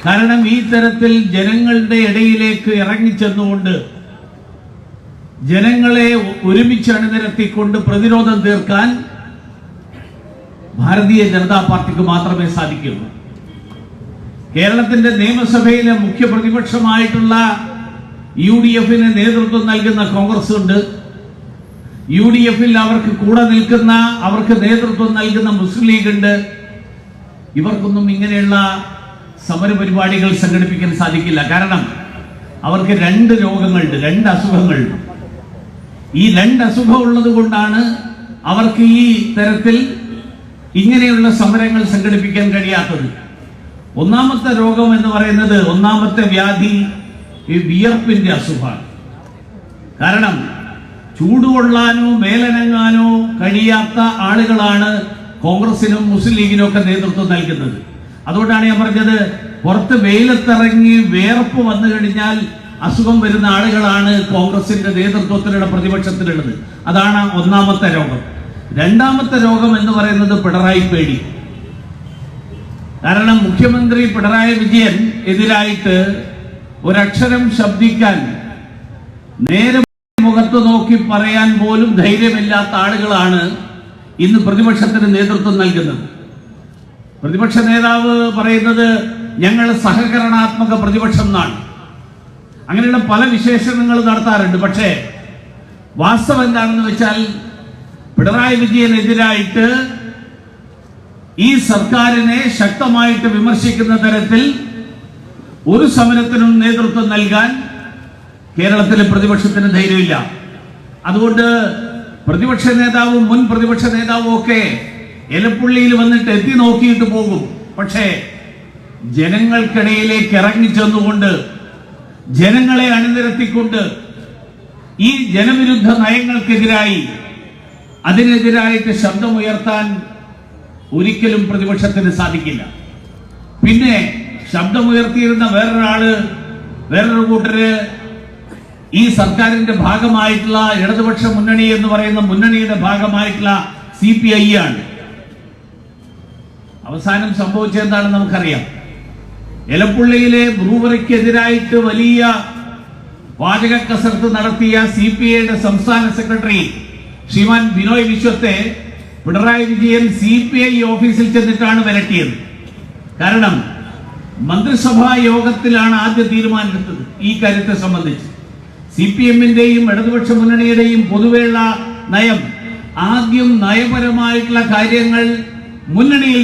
കാരണം ഈ തരത്തിൽ ജനങ്ങളുടെ ഇടയിലേക്ക് ഇറങ്ങിച്ചെന്നുകൊണ്ട് ജനങ്ങളെ ഒരുമിച്ച് അണിനിരത്തിക്കൊണ്ട് പ്രതിരോധം തീർക്കാൻ ഭാരതീയ ജനതാ പാർട്ടിക്ക് മാത്രമേ സാധിക്കുള്ളൂ. കേരളത്തിന്റെ നിയമസഭയിലെ മുഖ്യ പ്രതിപക്ഷമായിട്ടുള്ള UDF-ന് നേതൃത്വം നൽകുന്ന കോൺഗ്രസ് ഉണ്ട്. UDF-ൽ അവർക്ക് കൂടെ നിൽക്കുന്ന, അവർക്ക് നേതൃത്വം നൽകുന്ന മുസ്ലിം ലീഗ് ഉണ്ട്. ഇവർക്കൊന്നും ഇങ്ങനെയുള്ള സമരപരിപാടികൾ സംഘടിപ്പിക്കാൻ സാധിക്കില്ല. കാരണം അവർക്ക് രണ്ട് രോഗങ്ങളുണ്ട്, രണ്ട് അസുഖങ്ങളുണ്ട്. ഈ രണ്ട് അസുഖം ഉള്ളത് കൊണ്ടാണ് അവർക്ക് ഈ തരത്തിൽ ഇങ്ങനെയുള്ള സമരങ്ങൾ സംഘടിപ്പിക്കാൻ കഴിയാത്തത്. ഒന്നാമത്തെ രോഗം എന്ന് പറയുന്നത്, ഒന്നാമത്തെ വ്യാധി ഈ വിയർപ്പിന്റെ അസുഖമാണ്. കാരണം ചൂടുകൊള്ളാനോ മേലനങ്ങാനോ കഴിയാത്ത ആളുകളാണ് കോൺഗ്രസിനും മുസ്ലിം ലീഗിനും ഒക്കെ നേതൃത്വം നൽകുന്നത്. അതുകൊണ്ടാണ് ഞാൻ പറഞ്ഞത്, പുറത്ത് വെയിലത്തിറങ്ങി വേർപ്പ് വന്നു കഴിഞ്ഞാൽ അസുഖം വരുന്ന ആളുകളാണ് കോൺഗ്രസിന്റെ നേതൃത്വത്തിലുള്ള പ്രതിപക്ഷത്തിലുള്ളത്. അതാണ് ഒന്നാമത്തെ രോഗം. രണ്ടാമത്തെ രോഗം എന്ന് പറയുന്നത് പിണറായി പേടി. കാരണം മുഖ്യമന്ത്രി പിണറായി വിജയൻ എതിരായിട്ട് ഒരക്ഷരം ശബ്ദിക്കാൻ, നേരെ മുഖത്ത് നോക്കി പറയാൻ പോലും ധൈര്യമില്ലാത്ത ആളുകളാണ് ഇന്ന് പ്രതിപക്ഷത്തിന് നേതൃത്വം നൽകുന്നത്. പ്രതിപക്ഷ നേതാവ് പറയുന്നത് ഞങ്ങൾ സഹകരണാത്മക പ്രതിപക്ഷം എന്നാണ്. അങ്ങനെയുള്ള പല വിശേഷണങ്ങൾ നടത്താറുണ്ട്. പക്ഷേ വാസ്തവം എന്താണെന്ന് വെച്ചാൽ, പിണറായി വിജയനെതിരായിട്ട് ഈ സർക്കാരിനെ ശക്തമായിട്ട് വിമർശിക്കുന്ന തരത്തിൽ ഒരു സമരത്തിനും നേതൃത്വം നൽകാൻ കേരളത്തിലെ പ്രതിപക്ഷത്തിന് ധൈര്യമില്ല. അതുകൊണ്ട് പ്രതിപക്ഷ നേതാവും മുൻ പ്രതിപക്ഷ നേതാവും ഒക്കെ എലപ്പുള്ളിയിൽ വന്നിട്ട് എത്തി നോക്കിയിട്ട് പോകും. പക്ഷേ ജനങ്ങൾക്കിടയിലേക്ക് ഇറങ്ങിച്ചെന്നുകൊണ്ട് ജനങ്ങളെ അണിനിരത്തിക്കൊണ്ട് ഈ ജനവിരുദ്ധ നയങ്ങൾക്കെതിരായി, അതിനെതിരായിട്ട് ശബ്ദമുയർത്താൻ ഒരിക്കലും പ്രതിപക്ഷത്തിന് സാധിക്കില്ല. പിന്നെ ശബ്ദമുയർത്തിയിരുന്ന വേറൊരു കൂട്ടര് ഈ സർക്കാരിന്റെ ഭാഗമായിട്ടുള്ള ഇടതുപക്ഷ മുന്നണി എന്ന് പറയുന്ന മുന്നണിയുടെ ഭാഗമായിട്ടുള്ള CPI ആണ്. അവസാനം സംഭവിച്ചെന്താണെന്ന് നമുക്കറിയാം. എലപ്പുള്ളിയിലെ ബ്രൂവറിക്കെതിരായിട്ട് വലിയ വാചക കസർത്ത് നടത്തിയ CPIയുടെ സംസ്ഥാന സെക്രട്ടറി ശ്രീമാൻ ബിനോയ് വിശ്വത്തെ പിണറായി വിജയൻ CPI ഓഫീസിൽ ചെന്നിട്ടാണ് വിരട്ടിയത്. കാരണം മന്ത്രിസഭാ യോഗത്തിലാണ് ആദ്യ തീരുമാനമെടുത്തത് ഈ കാര്യത്തെ സംബന്ധിച്ച്. CPM-ന്റെയും ഇടതുപക്ഷ മുന്നണിയുടെയും പൊതുവെയുള്ള നയം, ആദ്യം നയപരമായിട്ടുള്ള കാര്യങ്ങൾ മുന്നണിയിൽ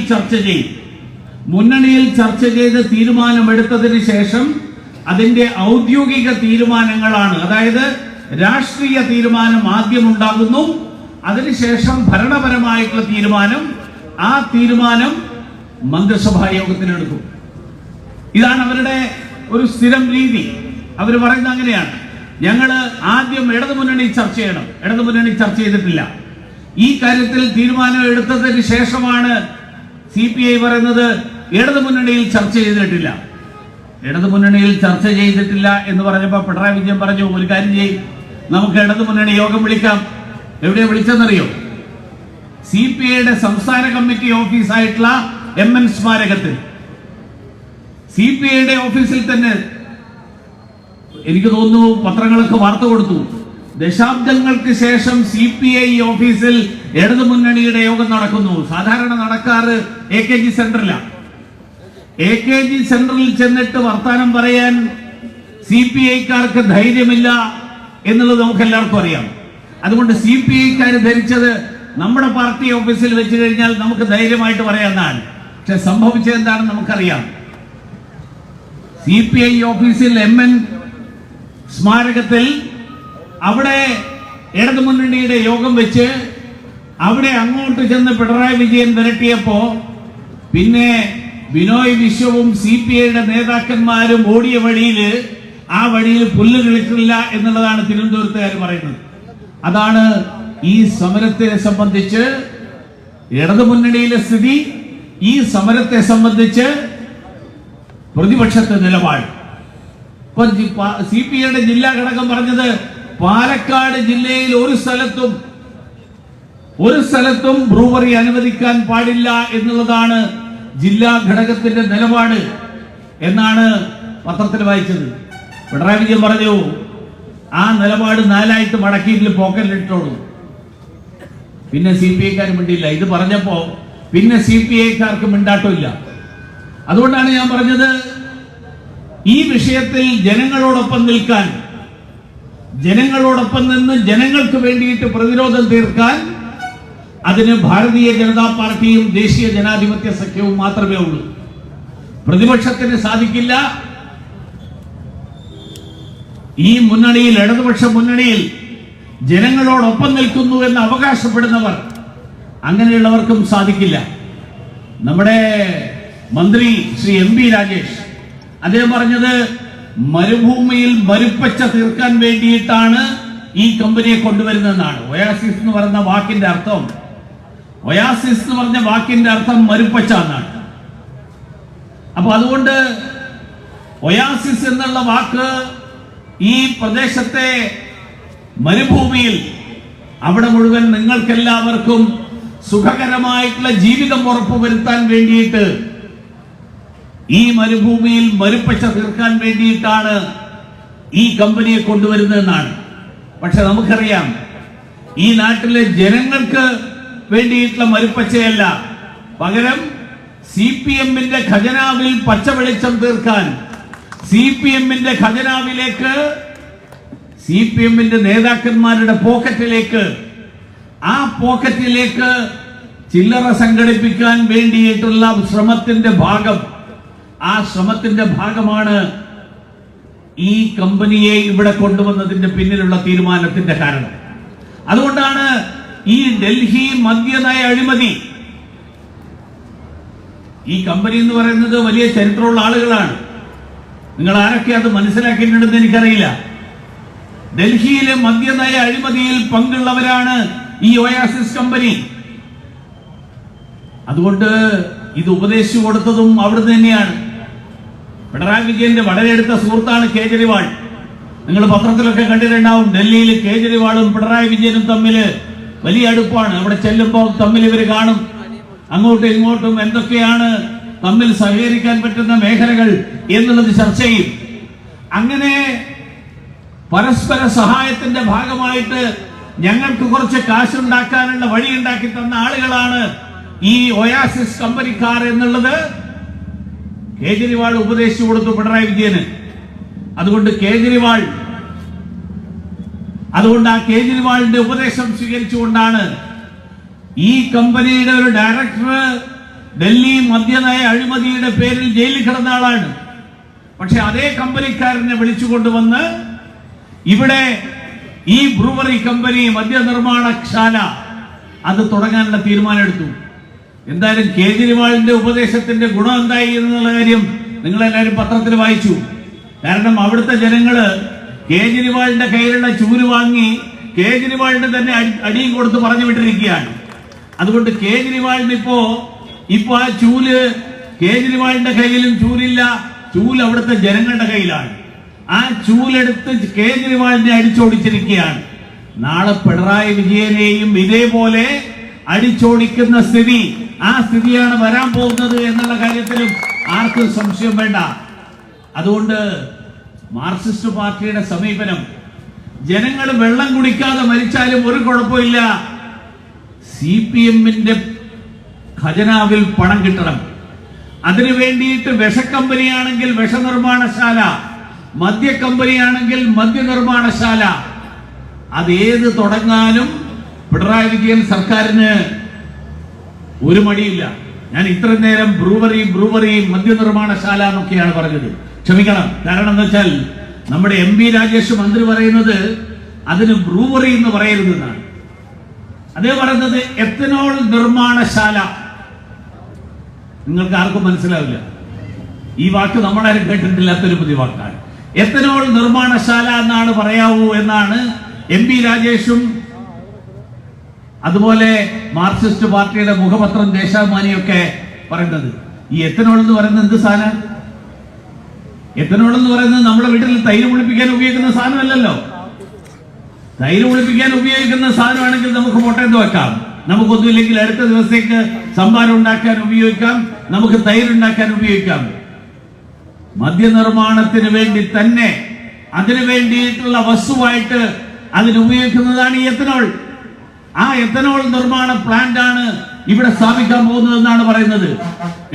ചർച്ച ചെയ്ത് തീരുമാനമെടുത്തതിന് ശേഷം അതിന്റെ ഔദ്യോഗിക തീരുമാനങ്ങളാണ്, അതായത് രാഷ്ട്രീയ തീരുമാനം ആദ്യം ഉണ്ടാകുന്നു. അതിനുശേഷം ഭരണപരമായിട്ടുള്ള തീരുമാനം, ആ തീരുമാനം മന്ത്രിസഭാ യോഗത്തിലെടുക്കും. ഇതാണ് അവരുടെ ഒരു സ്ഥിരം രീതി. അവർ പറയുന്നത് അങ്ങനെയാണ്. ഞങ്ങള് ആദ്യം ഇടതുമുന്നണി ചർച്ച ചെയ്യണം. ഇടതുമുന്നണി ചർച്ച ചെയ്തിട്ടില്ല. ഈ കാര്യത്തിൽ തീരുമാനം എടുത്തതിന് ശേഷമാണ് CPI പറയുന്നത് ഇടതുമുന്നണിയിൽ ചർച്ച ചെയ്തിട്ടില്ല. ഇടതുമുന്നണിയിൽ ചർച്ച ചെയ്തിട്ടില്ല എന്ന് പറഞ്ഞപ്പോൾ പിണറായി വിജയൻ പറഞ്ഞു, ഒരു കാര്യം ചെയ്യും, നമുക്ക് ഇടതുമുന്നണി യോഗം വിളിക്കാം. എവിടെയാ വിളിച്ചെന്നറിയോ? CPIയുടെ സംസ്ഥാന കമ്മിറ്റി ഓഫീസായിട്ടുള്ള MN സ്മാരകത്തിൽ, CPIയുടെ ഓഫീസിൽ തന്നെ. എനിക്ക് തോന്നുന്നു പത്രങ്ങളൊക്കെ വാർത്ത കൊടുത്തു, ദശാബ്ദങ്ങൾക്ക് ശേഷം CPI ഓഫീസിൽ ഇടതുമുന്നണിയുടെ യോഗം നടക്കുന്നു. സാധാരണ നടക്കാറ് AKG സെന്ററിലാണ്. AKG സെന്ററിൽ ചെന്നിട്ട് വർത്താനം പറയാൻ CPIക്കാർക്ക് ധൈര്യമില്ല എന്നുള്ളത് നമുക്ക് എല്ലാവർക്കും അറിയാം. അതുകൊണ്ട് CPIക്കാർ ധരിച്ചത് നമ്മുടെ പാർട്ടി ഓഫീസിൽ വെച്ച് കഴിഞ്ഞാൽ നമുക്ക് ധൈര്യമായിട്ട് പറയാമെന്നാണ്. പക്ഷെ സംഭവിച്ചത് എന്താണെന്ന് നമുക്കറിയാം. CPI ഓഫീസിൽ MN സ്മാരകത്തിൽ അവിടെ ഇടതുമുന്നണിയുടെ യോഗം വെച്ച് അവിടെ അങ്ങോട്ട് ചെന്ന് പിണറായി വിജയൻ വിരട്ടിയപ്പോ പിന്നെ ബിനോയ് വിശ്വവും CPIയുടെ നേതാക്കന്മാരും ഓടിയ ആ വഴിയിൽ പുല്ല് കളിക്കില്ല എന്നുള്ളതാണ് തിരുവനന്തപുരത്തുകാർ പറയുന്നത്. അതാണ് ഈ സമരത്തെ സംബന്ധിച്ച് ഇടതുമുന്നണിയിലെ സ്ഥിതി. ഈ സമരത്തെ സംബന്ധിച്ച് പ്രതിപക്ഷത്തെ നിലപാട്. CPIയുടെ ജില്ലാ ഘടകം പറഞ്ഞത്, പാലക്കാട് ജില്ലയിൽ ഒരു സ്ഥലത്തും ബ്രൂവറി അനുവദിക്കാൻ പാടില്ല എന്നുള്ളതാണ് ജില്ലാ ഘടകത്തിന്റെ നിലപാട്. എന്നാണ് പത്രത്തിൽ വായിച്ചത്. പിണറായി വിജയൻ പറഞ്ഞു ആ നിലപാട് 4 മടക്കിയിട്ട് പോക്കറ്റിലിട്ടോളൂ. പിന്നെ CPI-ക്കാർ മിണ്ടിയില്ല. ഇത് പറഞ്ഞപ്പോ പിന്നെ CPI-ക്കാർക്ക് മിണ്ടാട്ടമില്ല. അതുകൊണ്ടാണ് ഞാൻ പറഞ്ഞത്, ഈ വിഷയത്തിൽ ജനങ്ങളോടൊപ്പം നിൽക്കാൻ, ജനങ്ങളോടൊപ്പം നിന്ന് ജനങ്ങൾക്ക് വേണ്ടിയിട്ട് പ്രതിരോധം തീർക്കാൻ അതിന് ഭാരതീയ ജനതാ പാർട്ടിയും ദേശീയ ജനാധിപത്യ സഖ്യവും മാത്രമേ ഉള്ളൂ. പ്രതിപക്ഷത്തിന് സാധിക്കില്ല. ഈ മുന്നണിയിൽ, ഇടതുപക്ഷ മുന്നണിയിൽ ജനങ്ങളോടൊപ്പം നിൽക്കുന്നു എന്ന് അവകാശപ്പെടുന്നവർ, അങ്ങനെയുള്ളവർക്കും സാധിക്കില്ല. നമ്മുടെ മന്ത്രി ശ്രീ MP രാജേഷ് അദ്ദേഹം പറഞ്ഞത് മരുഭൂമിയിൽ മരുപ്പച്ച തീർക്കാൻ വേണ്ടിയിട്ടാണ് ഈ കമ്പനിയെ കൊണ്ടുവരുന്നതെന്നാണ്. ഒയാസിസ് എന്ന് പറഞ്ഞ വാക്കിന്റെ അർത്ഥം മരുപ്പച്ച എന്നാണ്. അപ്പൊ അതുകൊണ്ട് ഒയാസിസ് എന്നുള്ള വാക്ക് ഈ പ്രദേശത്തെ മരുഭൂമിയിൽ അവിടെ മുഴുവൻ നിങ്ങൾക്കെല്ലാവർക്കും സുഖകരമായിട്ടുള്ള ജീവിതം ഉറപ്പുവരുത്താൻ വേണ്ടിയിട്ട്, ഈ മരുഭൂമിയിൽ മരുപ്പച്ച തീർക്കാൻ വേണ്ടിയിട്ടാണ് ഈ കമ്പനിയെ കൊണ്ടുവരുന്നതെന്നാണ്. പക്ഷെ നമുക്കറിയാം, ഈ നാട്ടിലെ ജനങ്ങൾക്ക് വേണ്ടിയിട്ടുള്ള മരുപ്പച്ചയല്ല, പകരം CPM-ന്റെ ഖജനാവിൽ പച്ച വെളിച്ചം തീർക്കാൻ, CPM-ന്റെ ഖജനാവിലേക്ക്, CPM-ന്റെ നേതാക്കന്മാരുടെ പോക്കറ്റിലേക്ക്, ആ പോക്കറ്റിലേക്ക് ചില്ലറ സംഘടിപ്പിക്കാൻ വേണ്ടിയിട്ടുള്ള ശ്രമത്തിന്റെ ഭാഗം, ആ ശ്രമത്തിന്റെ ഭാഗമാണ് ഈ കമ്പനിയെ ഇവിടെ കൊണ്ടുവന്നതിന്റെ പിന്നിലുള്ള തീരുമാനത്തിന്റെ കാരണം. അതുകൊണ്ടാണ് ഈ ഡൽഹി മദ്യനയ അഴിമതി, ഈ കമ്പനി എന്ന് പറയുന്നത് വലിയ ചരിത്രമുള്ള ആളുകളാണ്. നിങ്ങൾ ആരൊക്കെ അത് മനസ്സിലാക്കിയിട്ടുണ്ടെന്ന് എനിക്കറിയില്ല. ഡൽഹിയിലെ മദ്യനയ അഴിമതിയിൽ പങ്കുള്ളവരാണ് ഈ ഒയാസിസ് കമ്പനി. അതുകൊണ്ട് ഇത് ഉപദേശിച്ചു കൊടുത്തതും അവിടുന്ന് തന്നെയാണ്. പിണറായി വിജയന്റെ വളരെ അടുത്ത സുഹൃത്താണ് കേജ്രിവാൾ. നിങ്ങൾ പത്രത്തിലൊക്കെ കണ്ടിട്ടുണ്ടാവും, ഡൽഹിയിൽ കേജ്രിവാളും പിണറായി വിജയനും തമ്മിൽ വലിയ അടുപ്പാണ്. അവിടെ ചെല്ലുമ്പോൾ തമ്മിൽ ഇവർ കാണും, അങ്ങോട്ടും ഇങ്ങോട്ടും എന്തൊക്കെയാണ് തമ്മിൽ സഹകരിക്കാൻ പറ്റുന്ന മേഖലകൾ എന്നുള്ളത് ചർച്ച ചെയ്യും. അങ്ങനെ പരസ്പര സഹായത്തിന്റെ ഭാഗമായിട്ട് ഞങ്ങൾക്ക് കുറച്ച് കാശുണ്ടാക്കാനുള്ള വഴി ഉണ്ടാക്കി തന്ന ആളുകളാണ് ഈ ഒയാസിസ് കമ്പനിക്കാർ എന്നുള്ളത് കേജ്രിവാൾ ഉപദേശിച്ചു കൊടുത്തു പിണറായി വിജയന്. അതുകൊണ്ട് ആ കേജ്രിവാളിന്റെ ഉപദേശം സ്വീകരിച്ചുകൊണ്ടാണ് ഈ കമ്പനിയുടെ ഒരു ഡയറക്ടർ ഡൽഹി മദ്യനയ അഴിമതിയുടെ പേരിൽ ജയിലിൽ കിടന്ന ആളാണ്. പക്ഷെ അതേ കമ്പനിക്കാരനെ വിളിച്ചുകൊണ്ടുവന്ന് ഇവിടെ ഈ ബ്രൂവറി കമ്പനി, മദ്യനിർമ്മാണശാല, അത് തുടങ്ങാനുള്ള തീരുമാനമെടുത്തു. എന്തായാലും കേജ്രിവാളിന്റെ ഉപദേശത്തിന്റെ ഗുണം എന്തായി എന്നുള്ള കാര്യം നിങ്ങളെല്ലാവരും പത്രത്തിൽ വായിച്ചു. കാരണം അവിടുത്തെ ജനങ്ങള് കേജ്രിവാളിന്റെ കയ്യിലുള്ള ചൂല് വാങ്ങി കേജ്രിവാളിന് തന്നെ അടിയും കൊടുത്ത് പറഞ്ഞു വിട്ടിരിക്കുകയാണ്. അതുകൊണ്ട് കേജ്രിവാളിന് ഇപ്പോ ആ ചൂല് കേജ്രിവാളിന്റെ കയ്യിലും ചൂലില്ല, ചൂല് അവിടുത്തെ ജനങ്ങളുടെ കയ്യിലാണ്. ആ ചൂലെടുത്ത് കേജ്രിവാളിനെ അടിച്ചോടിച്ചിരിക്കുകയാണ്. നാളെ പിണറായി വിജയനെയും ഇതേപോലെ അടിച്ചോടിക്കുന്ന സ്ഥിതി, ആ സ്ഥിതിയാണ് വരാൻ പോകുന്നത് എന്നുള്ള കാര്യത്തിലും ആർക്കും സംശയം വേണ്ട. അതുകൊണ്ട് മാർക്സിസ്റ്റ് പാർട്ടിയുടെ സമീപനം, ജനങ്ങൾ വെള്ളം കുടിക്കാതെ മരിച്ചാലും ഒരു കുഴപ്പമില്ല, CPM-ന്റെ ഖജനാവിൽ പണം കിട്ടണം. അതിനു വേണ്ടിയിട്ട് വിഷക്കമ്പനിയാണെങ്കിൽ വിഷനിർമ്മാണശാല, മദ്യക്കമ്പനിയാണെങ്കിൽ മദ്യനിർമ്മാണശാല, അതേത് തുടങ്ങാനും പിണറായി വിജയൻ സർക്കാരിന് ഒരു മടിയില്ല. ഞാൻ ഇത്രയും നേരം ബ്രൂവറി മദ്യനിർമ്മാണശാല എന്നൊക്കെയാണ് പറഞ്ഞത്. ക്ഷമിക്കണം, കാരണം എന്താ വെച്ചാൽ നമ്മുടെ MP രാജേഷ് മന്ത്രി പറയുന്നത് അതിന് ബ്രൂവറി എന്ന് പറയരുതെന്നാണ്. അതേ പറയുന്നത് എത്തനോൾ നിർമ്മാണശാല. നിങ്ങൾക്ക് ആർക്കും മനസ്സിലാവില്ല, ഈ വാക്ക് നമ്മളാരും കേട്ടിട്ടില്ലാത്തൊരു പുതിയ വാക്കാണ്. എത്തനോൾ നിർമ്മാണശാല എന്നാണ് പറയാവൂ എന്നാണ് MP രാജേഷും അതുപോലെ മാർക്സിസ്റ്റ് പാർട്ടിയുടെ മുഖപത്രം ദേശാഭിമാനിയൊക്കെ പറയുന്നത്. ഈ എത്തനോൾ എന്ന് പറയുന്നത് എന്ത് സാധനം? എത്തനോൾ എന്ന് പറയുന്നത് നമ്മുടെ വീട്ടിൽ തൈര് കുളിപ്പിക്കാൻ ഉപയോഗിക്കുന്ന സാധനമല്ലല്ലോ. തൈര് കുളിപ്പിക്കാൻ ഉപയോഗിക്കുന്ന സാധനമാണെങ്കിൽ നമുക്ക് മുട്ടയത്ത് വെക്കാം, നമുക്കൊന്നുമില്ലെങ്കിൽ അടുത്ത ദിവസത്തേക്ക് സംഭാരം ഉണ്ടാക്കാൻ ഉപയോഗിക്കാം, നമുക്ക് തൈരുണ്ടാക്കാൻ ഉപയോഗിക്കാം. മദ്യനിർമ്മാണത്തിന് വേണ്ടി തന്നെ അതിനു വേണ്ടിയിട്ടുള്ള വസ്തുവായിട്ട് അതിനുപയോഗിക്കുന്നതാണ് ഈ എത്തനോൾ. ആ എത്തനോൾ നിർമ്മാണ പ്ലാന്റ് ആണ് ഇവിടെ സ്ഥാപിക്കാൻ പോകുന്നതെന്നാണ് പറയുന്നത്.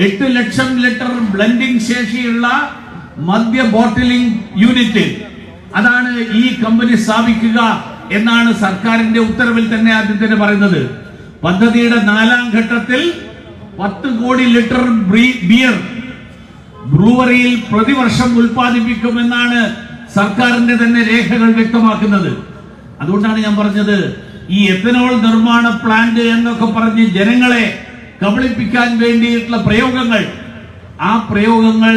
8 ലക്ഷം ലിറ്റർ ബ്ലെൻഡിംഗ് ശേഷിയുള്ള മദ്യ ബോട്ടിലിംഗ് യൂണിറ്റ് അതാണ് ഈ കമ്പനി സ്ഥാപിക്കുക എന്നാണ് സർക്കാരിന്റെ ഉത്തരവിൽ തന്നെ ആദ്യം തന്നെ പറയുന്നത്. പദ്ധതിയുടെ 4ാം ഘട്ടത്തിൽ 10 കോടി ലിറ്റർ ബിയർ ബ്രൂവറിയിൽ പ്രതിവർഷം ഉൽപ്പാദിപ്പിക്കുമെന്നാണ് സർക്കാരിന്റെ തന്നെ രേഖകൾ വ്യക്തമാക്കുന്നത്. അതുകൊണ്ടാണ് ഞാൻ പറഞ്ഞത്, ഈ എത്തനോൾ നിർമ്മാണ പ്ലാന്റ് എന്നൊക്കെ പറഞ്ഞ് ജനങ്ങളെ കബളിപ്പിക്കാൻ വേണ്ടിയിട്ടുള്ള പ്രയോഗങ്ങൾ, ആ പ്രയോഗങ്ങൾ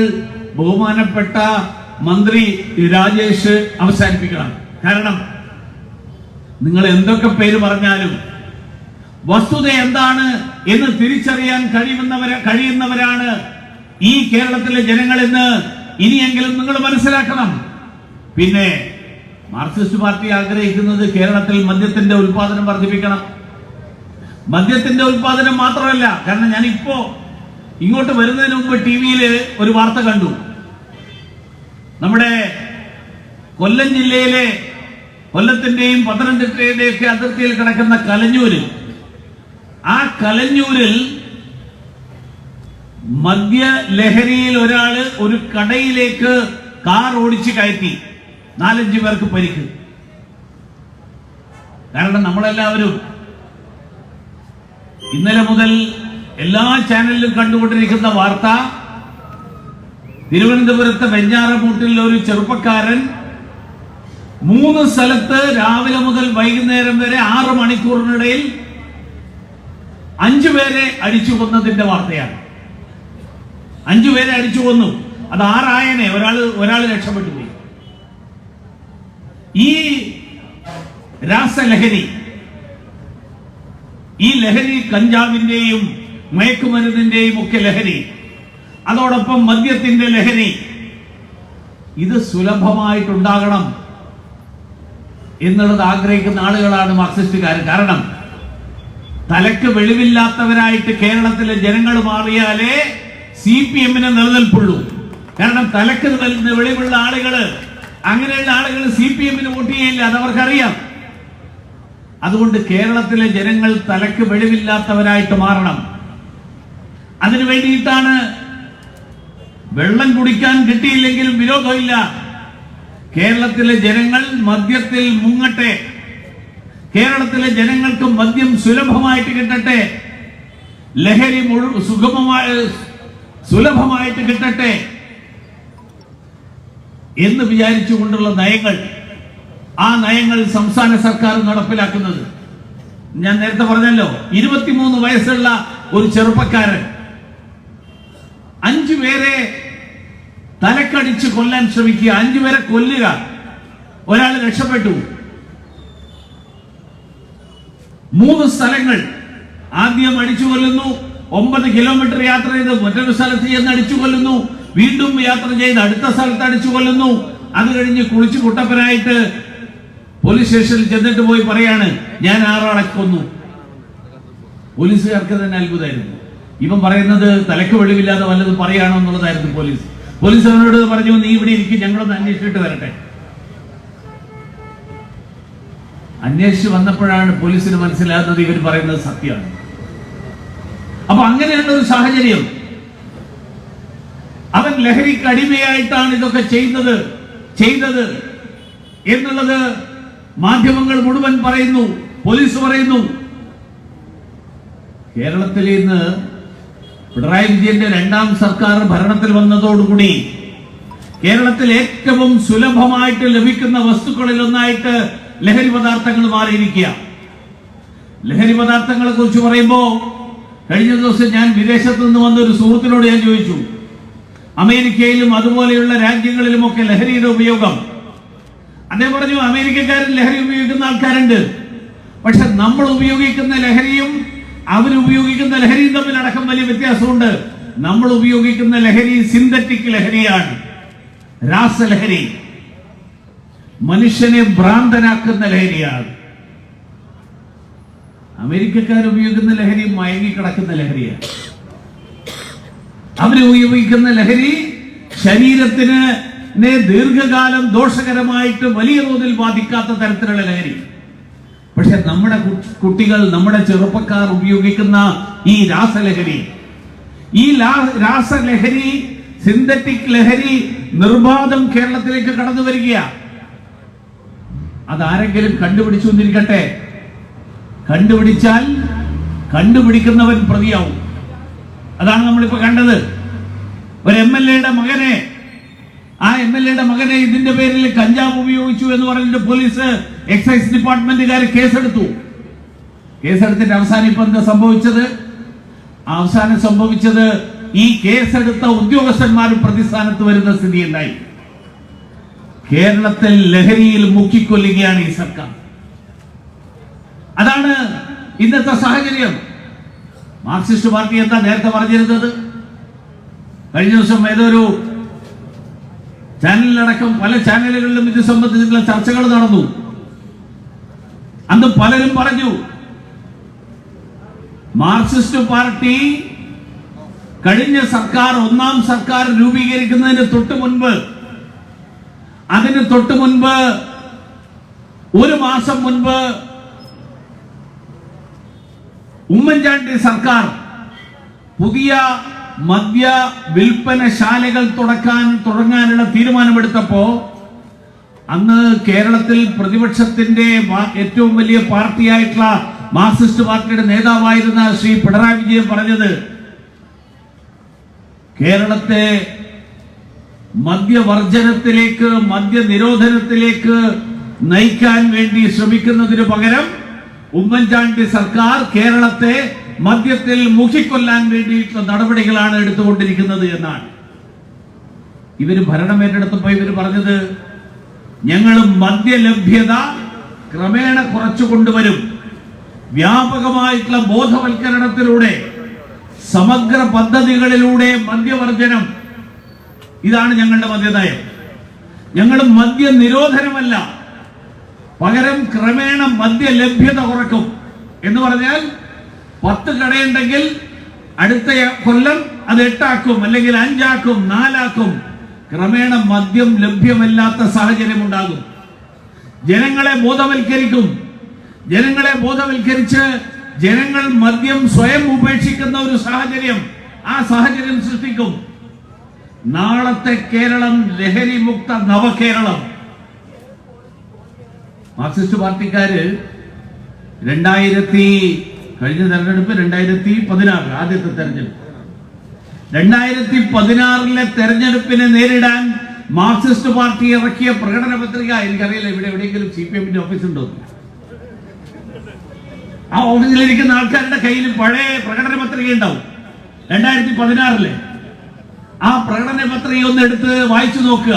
ബഹുമാനപ്പെട്ട മന്ത്രി രാജേഷ് അവസാനിപ്പിക്കണം. കാരണം നിങ്ങൾ എന്തൊക്കെ പേര് പറഞ്ഞാലും വസ്തുത എന്താണ് എന്ന് തിരിച്ചറിയാൻ കഴിയുന്നവരാണ് ഈ കേരളത്തിലെ ജനങ്ങളെന്ന് ഇനിയെങ്കിലും നിങ്ങൾ മനസ്സിലാക്കണം. പിന്നെ മാർക്സിസ്റ്റ് പാർട്ടി ആഗ്രഹിക്കുന്നത് കേരളത്തിൽ മദ്യത്തിന്റെ ഉൽപാദനം വർദ്ധിപ്പിക്കണം. മദ്യത്തിന്റെ ഉൽപാദനം മാത്രമല്ല, കാരണം ഞാനിപ്പോ ഇങ്ങോട്ട് വരുന്നതിന് മുമ്പ് ടിവിയിൽ ഒരു വാർത്ത കണ്ടു. നമ്മുടെ കൊല്ലം ജില്ലയിലെ കൊല്ലത്തിന്റെയും പത്തനംതിട്ടയുടെയും ഒക്കെ അതിർത്തിയിൽ കിടക്കുന്ന കലഞ്ഞൂരിൽ, ആ കലഞ്ഞൂരിൽ മദ്യലഹരിയിൽ ഒരാള് ഒരു കടയിലേക്ക് കാർ ഓടിച്ച് കയറ്റി 4-5 പേർക്ക് പരിക്ക്. കാരണം നമ്മളെല്ലാവരും ഇന്നലെ മുതൽ എല്ലാ ചാനലിലും കണ്ടുകൊണ്ടിരിക്കുന്ന വാർത്ത, തിരുവനന്തപുരത്തെ വെഞ്ഞാറമൂട്ടിൽ ഒരു ചെറുപ്പക്കാരൻ 3 സ്ഥലത്ത് രാവിലെ മുതൽ വൈകുന്നേരം വരെ 6 മണിക്കൂറിനിടയിൽ 5 പേരെ അടിച്ചു കൊന്നതിന്റെ വാർത്തയാണ്. 5 പേരെ അടിച്ചു കൊന്നു. അത് 6 ആയനെ, ഒരാൾ രക്ഷപ്പെട്ടു പോയി. ഈ രാസലഹരി, ഈ ലഹരി കഞ്ചാവിന്റെയും മയക്കുമരുന്നിന്റെയും ഒക്കെ ലഹരി, അതോടൊപ്പം മദ്യത്തിന്റെ ലഹരി, ഇത് സുലഭമായിട്ടുണ്ടാകണം എന്നുള്ളത് ആഗ്രഹിക്കുന്ന ആളുകളാണ് മാർക്സിസ്റ്റുകാർ. കാരണം തലക്ക് വെളിവില്ലാത്തവരായിട്ട് കേരളത്തിലെ ജനങ്ങൾ മാറിയാലേ CPM-ന് നിലനിൽപ്പുള്ളൂ. കാരണം തലക്ക് വെളിവുള്ള ആളുകള്, അങ്ങനെയുള്ള ആളുകൾ CPM-ന് വോട്ട് ചെയ്യില്ല, അതവർക്കറിയാം. അതുകൊണ്ട് കേരളത്തിലെ ജനങ്ങൾ തലക്ക് വെളിവില്ലാത്തവരായിട്ട് മാറണം. അതിനു വേണ്ടിയിട്ടാണ് വെള്ളം കുടിക്കാൻ കിട്ടിയില്ലെങ്കിലും വിരോധമില്ല, കേരളത്തിലെ ജനങ്ങൾ മദ്യത്തിൽ മുങ്ങട്ടെ, കേരളത്തിലെ ജനങ്ങൾക്ക് മദ്യം സുലഭമായിട്ട് കിട്ടട്ടെ, ലഹരി സുലഭമായിട്ട് കിട്ടട്ടെ എന്ന് വിചാരിച്ചുകൊണ്ടുള്ള നയങ്ങൾ, ആ നയങ്ങൾ സംസ്ഥാന സർക്കാർ നടപ്പിലാക്കുന്നത്. ഞാൻ നേരത്തെ പറഞ്ഞല്ലോ, 23 വയസ്സുള്ള ഒരു ചെറുപ്പക്കാരൻ 5 പേരെ തലക്കടിച്ച് കൊല്ലാൻ ശ്രമിക്കുക, 5 പേരെ കൊല്ലുക, ഒരാൾ രക്ഷപ്പെട്ടു. 3 സ്ഥലങ്ങൾ ആദ്യം അടിച്ചു കൊല്ലുന്നു, 9 കിലോമീറ്റർ യാത്ര ചെയ്ത് മറ്റൊരു സ്ഥലത്ത് ചെന്ന് അടിച്ചു കൊല്ലുന്നു, വീണ്ടും യാത്ര ചെയ്ത് അടുത്ത സ്ഥലത്ത് അടിച്ചു കൊല്ലുന്നു. അത് കഴിഞ്ഞ് കുളിച്ച് കുട്ടപ്പനായിട്ട് പോലീസ് സ്റ്റേഷനിൽ ചെന്നിട്ട് പോയി പറയാണ്, ഞാൻ 6 ആളെ കൊന്നു. പോലീസുകാർക്ക് തന്നെ അത്ഭുതമായിരുന്നു. ഇവൻ പറയുന്നത് തലക്ക് വെളിവില്ലാതെ വല്ലതും പറയാണോ എന്നുള്ളതായിരുന്നു പോലീസ് അവനോട് പറഞ്ഞു, നീ ഇവിടെ ഇരിക്കും, ഞങ്ങളൊന്ന് അന്വേഷിച്ചിട്ട് വരട്ടെ. അന്വേഷിച്ച് വന്നപ്പോഴാണ് പോലീസിന് മനസ്സിലാകുന്നത് ഇവർ പറയുന്നത് സത്യമാണ്. അപ്പൊ അങ്ങനെയുള്ള ഒരു സാഹചര്യം, അവൻ ലഹരിക്ക് അടിമയായിട്ടാണ് ഇതൊക്കെ ചെയ്തത് എന്നുള്ളത് മാധ്യമങ്ങൾ മുഴുവൻ പറയുന്നു, പോലീസ് പറയുന്നു. കേരളത്തിൽ ഇന്ന് പിണറായി വിജയന്റെ 2ാം സർക്കാർ ഭരണത്തിൽ വന്നതോടുകൂടി കേരളത്തിൽ ഏറ്റവും സുലഭമായിട്ട് ലഭിക്കുന്ന വസ്തുക്കളിൽ ഒന്നായിട്ട് ലഹരി പദാർത്ഥങ്ങൾ മാറിയിരിക്കുക. ലഹരി പദാർത്ഥങ്ങളെ കുറിച്ച് പറയുമ്പോൾ കഴിഞ്ഞ ദിവസം ഞാൻ വിദേശത്ത് നിന്ന് വന്ന ഒരു സുഹൃത്തിനോട് ഞാൻ ചോദിച്ചു, അമേരിക്കയിലും അതുപോലെയുള്ള രാജ്യങ്ങളിലുമൊക്കെ ലഹരിയുടെ ഉപയോഗം, അദ്ദേഹം പറഞ്ഞു അമേരിക്കക്കാരിൽ ലഹരി ഉപയോഗിക്കുന്ന ആൾക്കാരുണ്ട്, പക്ഷെ നമ്മൾ ഉപയോഗിക്കുന്ന ലഹരിയും അവരുപയോഗിക്കുന്ന ലഹരിയും തമ്മിൽ അടക്കം വലിയ വ്യത്യാസമുണ്ട്. നമ്മൾ ഉപയോഗിക്കുന്ന ലഹരി സിന്തറ്റിക് ലഹരിയാണ്, രാസലഹരി, മനുഷ്യനെ ഭ്രാന്തനാക്കുന്ന ലഹരിയാണ്. അമേരിക്കക്കാർ ഉപയോഗിക്കുന്ന ലഹരി മയങ്ങിക്കിടക്കുന്ന ലഹരിയാണ്. അവരുപയോഗിക്കുന്ന ലഹരി ശരീരത്തിന് ദീർഘകാലം ദോഷകരമായിട്ട് വലിയ തോതിൽ ബാധിക്കാത്ത തരത്തിലുള്ള ലഹരി. പക്ഷെ നമ്മുടെ കുട്ടികൾ, നമ്മുടെ ചെറുപ്പക്കാർ ഉപയോഗിക്കുന്ന ഈ രാസലഹരി, ഈ രാസലഹരി, സിന്തറ്റിക് ലഹരി നിർബാധം കേരളത്തിലേക്ക് കടന്നു വരികയാണ്. അതാരെങ്കിലും കണ്ടുപിടിച്ചു എന്നിരിക്കട്ടെ. കണ്ടുപിടിച്ചാൽ കണ്ടുപിടിക്കുന്നവൻ പ്രതിയാവും. അതാണ് നമ്മളിപ്പോ കണ്ടത്. ഒരു MLA-യുടെ മകനെ, ആ MLA-യുടെ മകനെ ഇതിന്റെ പേരിൽ കഞ്ചാവ് ഉപയോഗിച്ചു എന്ന് പറഞ്ഞിട്ട് പോലീസ്, എക്സൈസ് ഡിപ്പാർട്ട്മെന്റുകാർ കേസെടുത്തു. കേസെടുത്തിട്ട് അവസാനം ഇപ്പൊ എന്താ സംഭവിച്ചത്? അവസാനം സംഭവിച്ചത് ഈ കേസെടുത്ത ഉദ്യോഗസ്ഥന്മാരും പ്രതിസ്ഥാനത്ത് വരുന്ന സ്ഥിതി ഉണ്ടായി. കേരളത്തിൽ ലഹരിയിൽ മുക്കിക്കൊല്ലുകയാണ് ഈ സർക്കാർ. അതാണ് ഇന്നത്തെ സാഹചര്യം. മാർക്സിസ്റ്റ് പാർട്ടി എന്താ നേരത്തെ പറഞ്ഞിരുന്നത്? കഴിഞ്ഞ ദിവസം ഏതൊരു ചാനലിലടക്കം പല ചാനലുകളിലും ഇത് സംബന്ധിച്ചിട്ടുള്ള ചർച്ചകൾ നടന്നു. അന്ന് പലരും പറഞ്ഞു, മാർക്സിസ്റ്റ് പാർട്ടി കഴിഞ്ഞ സർക്കാർ, ഒന്നാം സർക്കാർ രൂപീകരിക്കുന്നതിന് തൊട്ട് മുൻപ്, അതിന് തൊട്ട് മുൻപ് ഒരു മാസം മുൻപ് ഉമ്മൻചാണ്ടി സർക്കാർ പുതിയ മദ്യ വിൽപ്പനശാലകൾ തുടങ്ങാനുള്ള തീരുമാനമെടുത്തപ്പോ അന്ന് കേരളത്തിൽ പ്രതിപക്ഷത്തിന്റെ ഏറ്റവും വലിയ പാർട്ടിയായിട്ടുള്ള മാർക്സിസ്റ്റ് പാർട്ടിയുടെ നേതാവായിരുന്ന ശ്രീ പിണറായി വിജയൻ പറഞ്ഞത്, കേരളത്തെ മദ്യവർജനത്തിലേക്ക്, മദ്യനിരോധനത്തിലേക്ക് നയിക്കാൻ വേണ്ടി ശ്രമിക്കുന്നതിന് പകരം ഉമ്മൻചാണ്ടി സർക്കാർ കേരളത്തെ മദ്യത്തിൽ മുക്കിക്കൊല്ലാൻ വേണ്ടിയിട്ടുള്ള നടപടികളാണ് എടുത്തുകൊണ്ടിരിക്കുന്നത് എന്നാണ്. ഇവര് ഭരണം ഏറ്റെടുത്തപ്പോ ഇവര് പറഞ്ഞത്, ഞങ്ങൾ മദ്യലഭ്യത ക്രമേണ കുറച്ചു കൊണ്ടുവരും, വ്യാപകമായിട്ടുള്ള ബോധവൽക്കരണത്തിലൂടെ, സമഗ്ര പദ്ധതികളിലൂടെ മദ്യവർജനം, ഇതാണ് ഞങ്ങളുടെ മദ്യനയം. ഞങ്ങൾ മദ്യനിരോധനമല്ല, പകരം ക്രമേണ മദ്യലഭ്യത കുറക്കും. എന്ന് പറഞ്ഞാൽ 10 കടയുണ്ടെങ്കിൽ അടുത്ത കൊല്ലം അത് 8 ആക്കും, അല്ലെങ്കിൽ 5 ആക്കും, 4 ആക്കും. ക്രമേണ മദ്യം ലഭ്യമല്ലാത്ത സാഹചര്യം ഉണ്ടാകും. ജനങ്ങളെ ബോധവൽക്കരിക്കും. ജനങ്ങളെ ബോധവൽക്കരിച്ച് ജനങ്ങൾ മദ്യം സ്വയം ഉപേക്ഷിക്കുന്ന ഒരു സാഹചര്യം, ആ സാഹചര്യം സൃഷ്ടിക്കും. നാളത്തെ കേരളം ലഹരി മുക്ത നവകേരളം. മാർക്സിസ്റ്റ് പാർട്ടിക്കാര് കഴിഞ്ഞ തെരഞ്ഞെടുപ്പ് 2016 ആദ്യത്തെ തെരഞ്ഞെടുപ്പ്, 2016 തെരഞ്ഞെടുപ്പിനെ നേരിടാൻ മാർക്സിസ്റ്റ് പാർട്ടി ഇറക്കിയ പ്രകടന പത്രിക, എനിക്കറിയില്ല ഇവിടെ എവിടെയെങ്കിലും CPM-ന്റെ ഓഫീസ് ഉണ്ടോ? ആ ഓഫീസിലിരിക്കുന്ന ആൾക്കാരുടെ കയ്യിൽ പഴയ പ്രകടന പത്രിക ഉണ്ടാവും. 2016 ആ പ്രകടന പത്രിക ഒന്ന് എടുത്ത് വായിച്ചു നോക്കുക.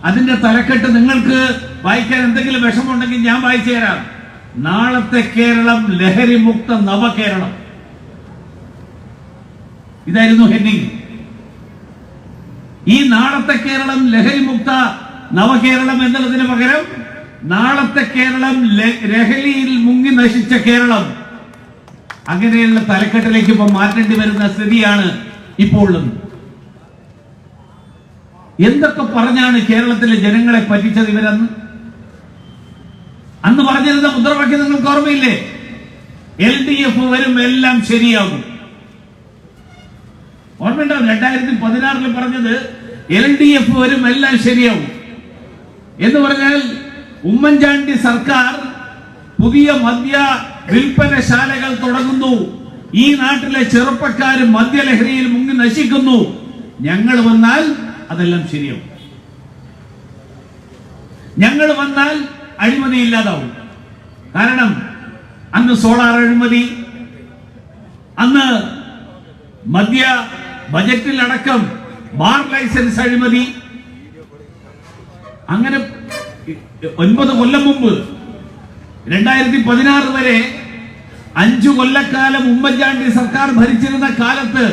അതിന്റെ തലക്കെട്ട് നിങ്ങൾക്ക് വായിക്കാൻ എന്തെങ്കിലും വിഷമമുണ്ടെങ്കിൽ ഞാൻ വായിച്ചു തരാം. നാളത്തെ കേരളം ലഹരി മുക്ത നവകേരളം. ഇതായിരുന്നു ഹെഡിങ്. ഈ നാളത്തെ കേരളം ലഹരി മുക്ത നവകേരളം എന്നുള്ളതിന് പകരം നാളത്തെ കേരളം ലഹരിയിൽ മുങ്ങി നശിച്ച കേരളം, അങ്ങനെയുള്ള തലക്കെട്ടിലേക്ക് ഇപ്പൊ മാറ്റേണ്ടി വരുന്ന സ്ഥിതിയാണ് ഇപ്പോൾ ഉള്ളത്. എന്തൊക്കെ പറഞ്ഞാണ് കേരളത്തിലെ ജനങ്ങളെ പറ്റിച്ചത് ഇവരന്ന്? അന്ന് പറഞ്ഞിരുന്ന മുദ്രാവാക്യം നിങ്ങൾക്ക് ഓർമ്മയില്ലേ? LDF വരും, എല്ലാം ശരിയാകും. ഓർമ്മയുണ്ടാവും 2016 പറഞ്ഞത് LDF വരും, എല്ലാം ശരിയാകും എന്ന് പറഞ്ഞാൽ ഉമ്മൻചാണ്ടി സർക്കാർ പുതിയ മദ്യ വിൽപ്പനശാലകൾ തുടങ്ങുന്നു, ഈ നാട്ടിലെ ചെറുപ്പക്കാർ മദ്യലഹരിയിൽ മുങ്ങി നശിക്കുന്നു, ഞങ്ങൾ വന്നാൽ അതെല്ലാം ശരിയാവും, ഞങ്ങൾ വന്നാൽ അഴിമതി ഇല്ലാതാവും. കാരണം അന്ന് സോളാർ അഴിമതി, അന്ന് മദ്യ ബജറ്റിൽ അടക്കം ബാർ ലൈസൻസ് അഴിമതി, അങ്ങനെ 9 കൊല്ലം മുമ്പ് 2016 വരെ 5 കൊല്ലക്കാലം ഉമ്മൻചാണ്ടി സർക്കാർ ഭരിച്ചിരുന്ന കാലത്ത്,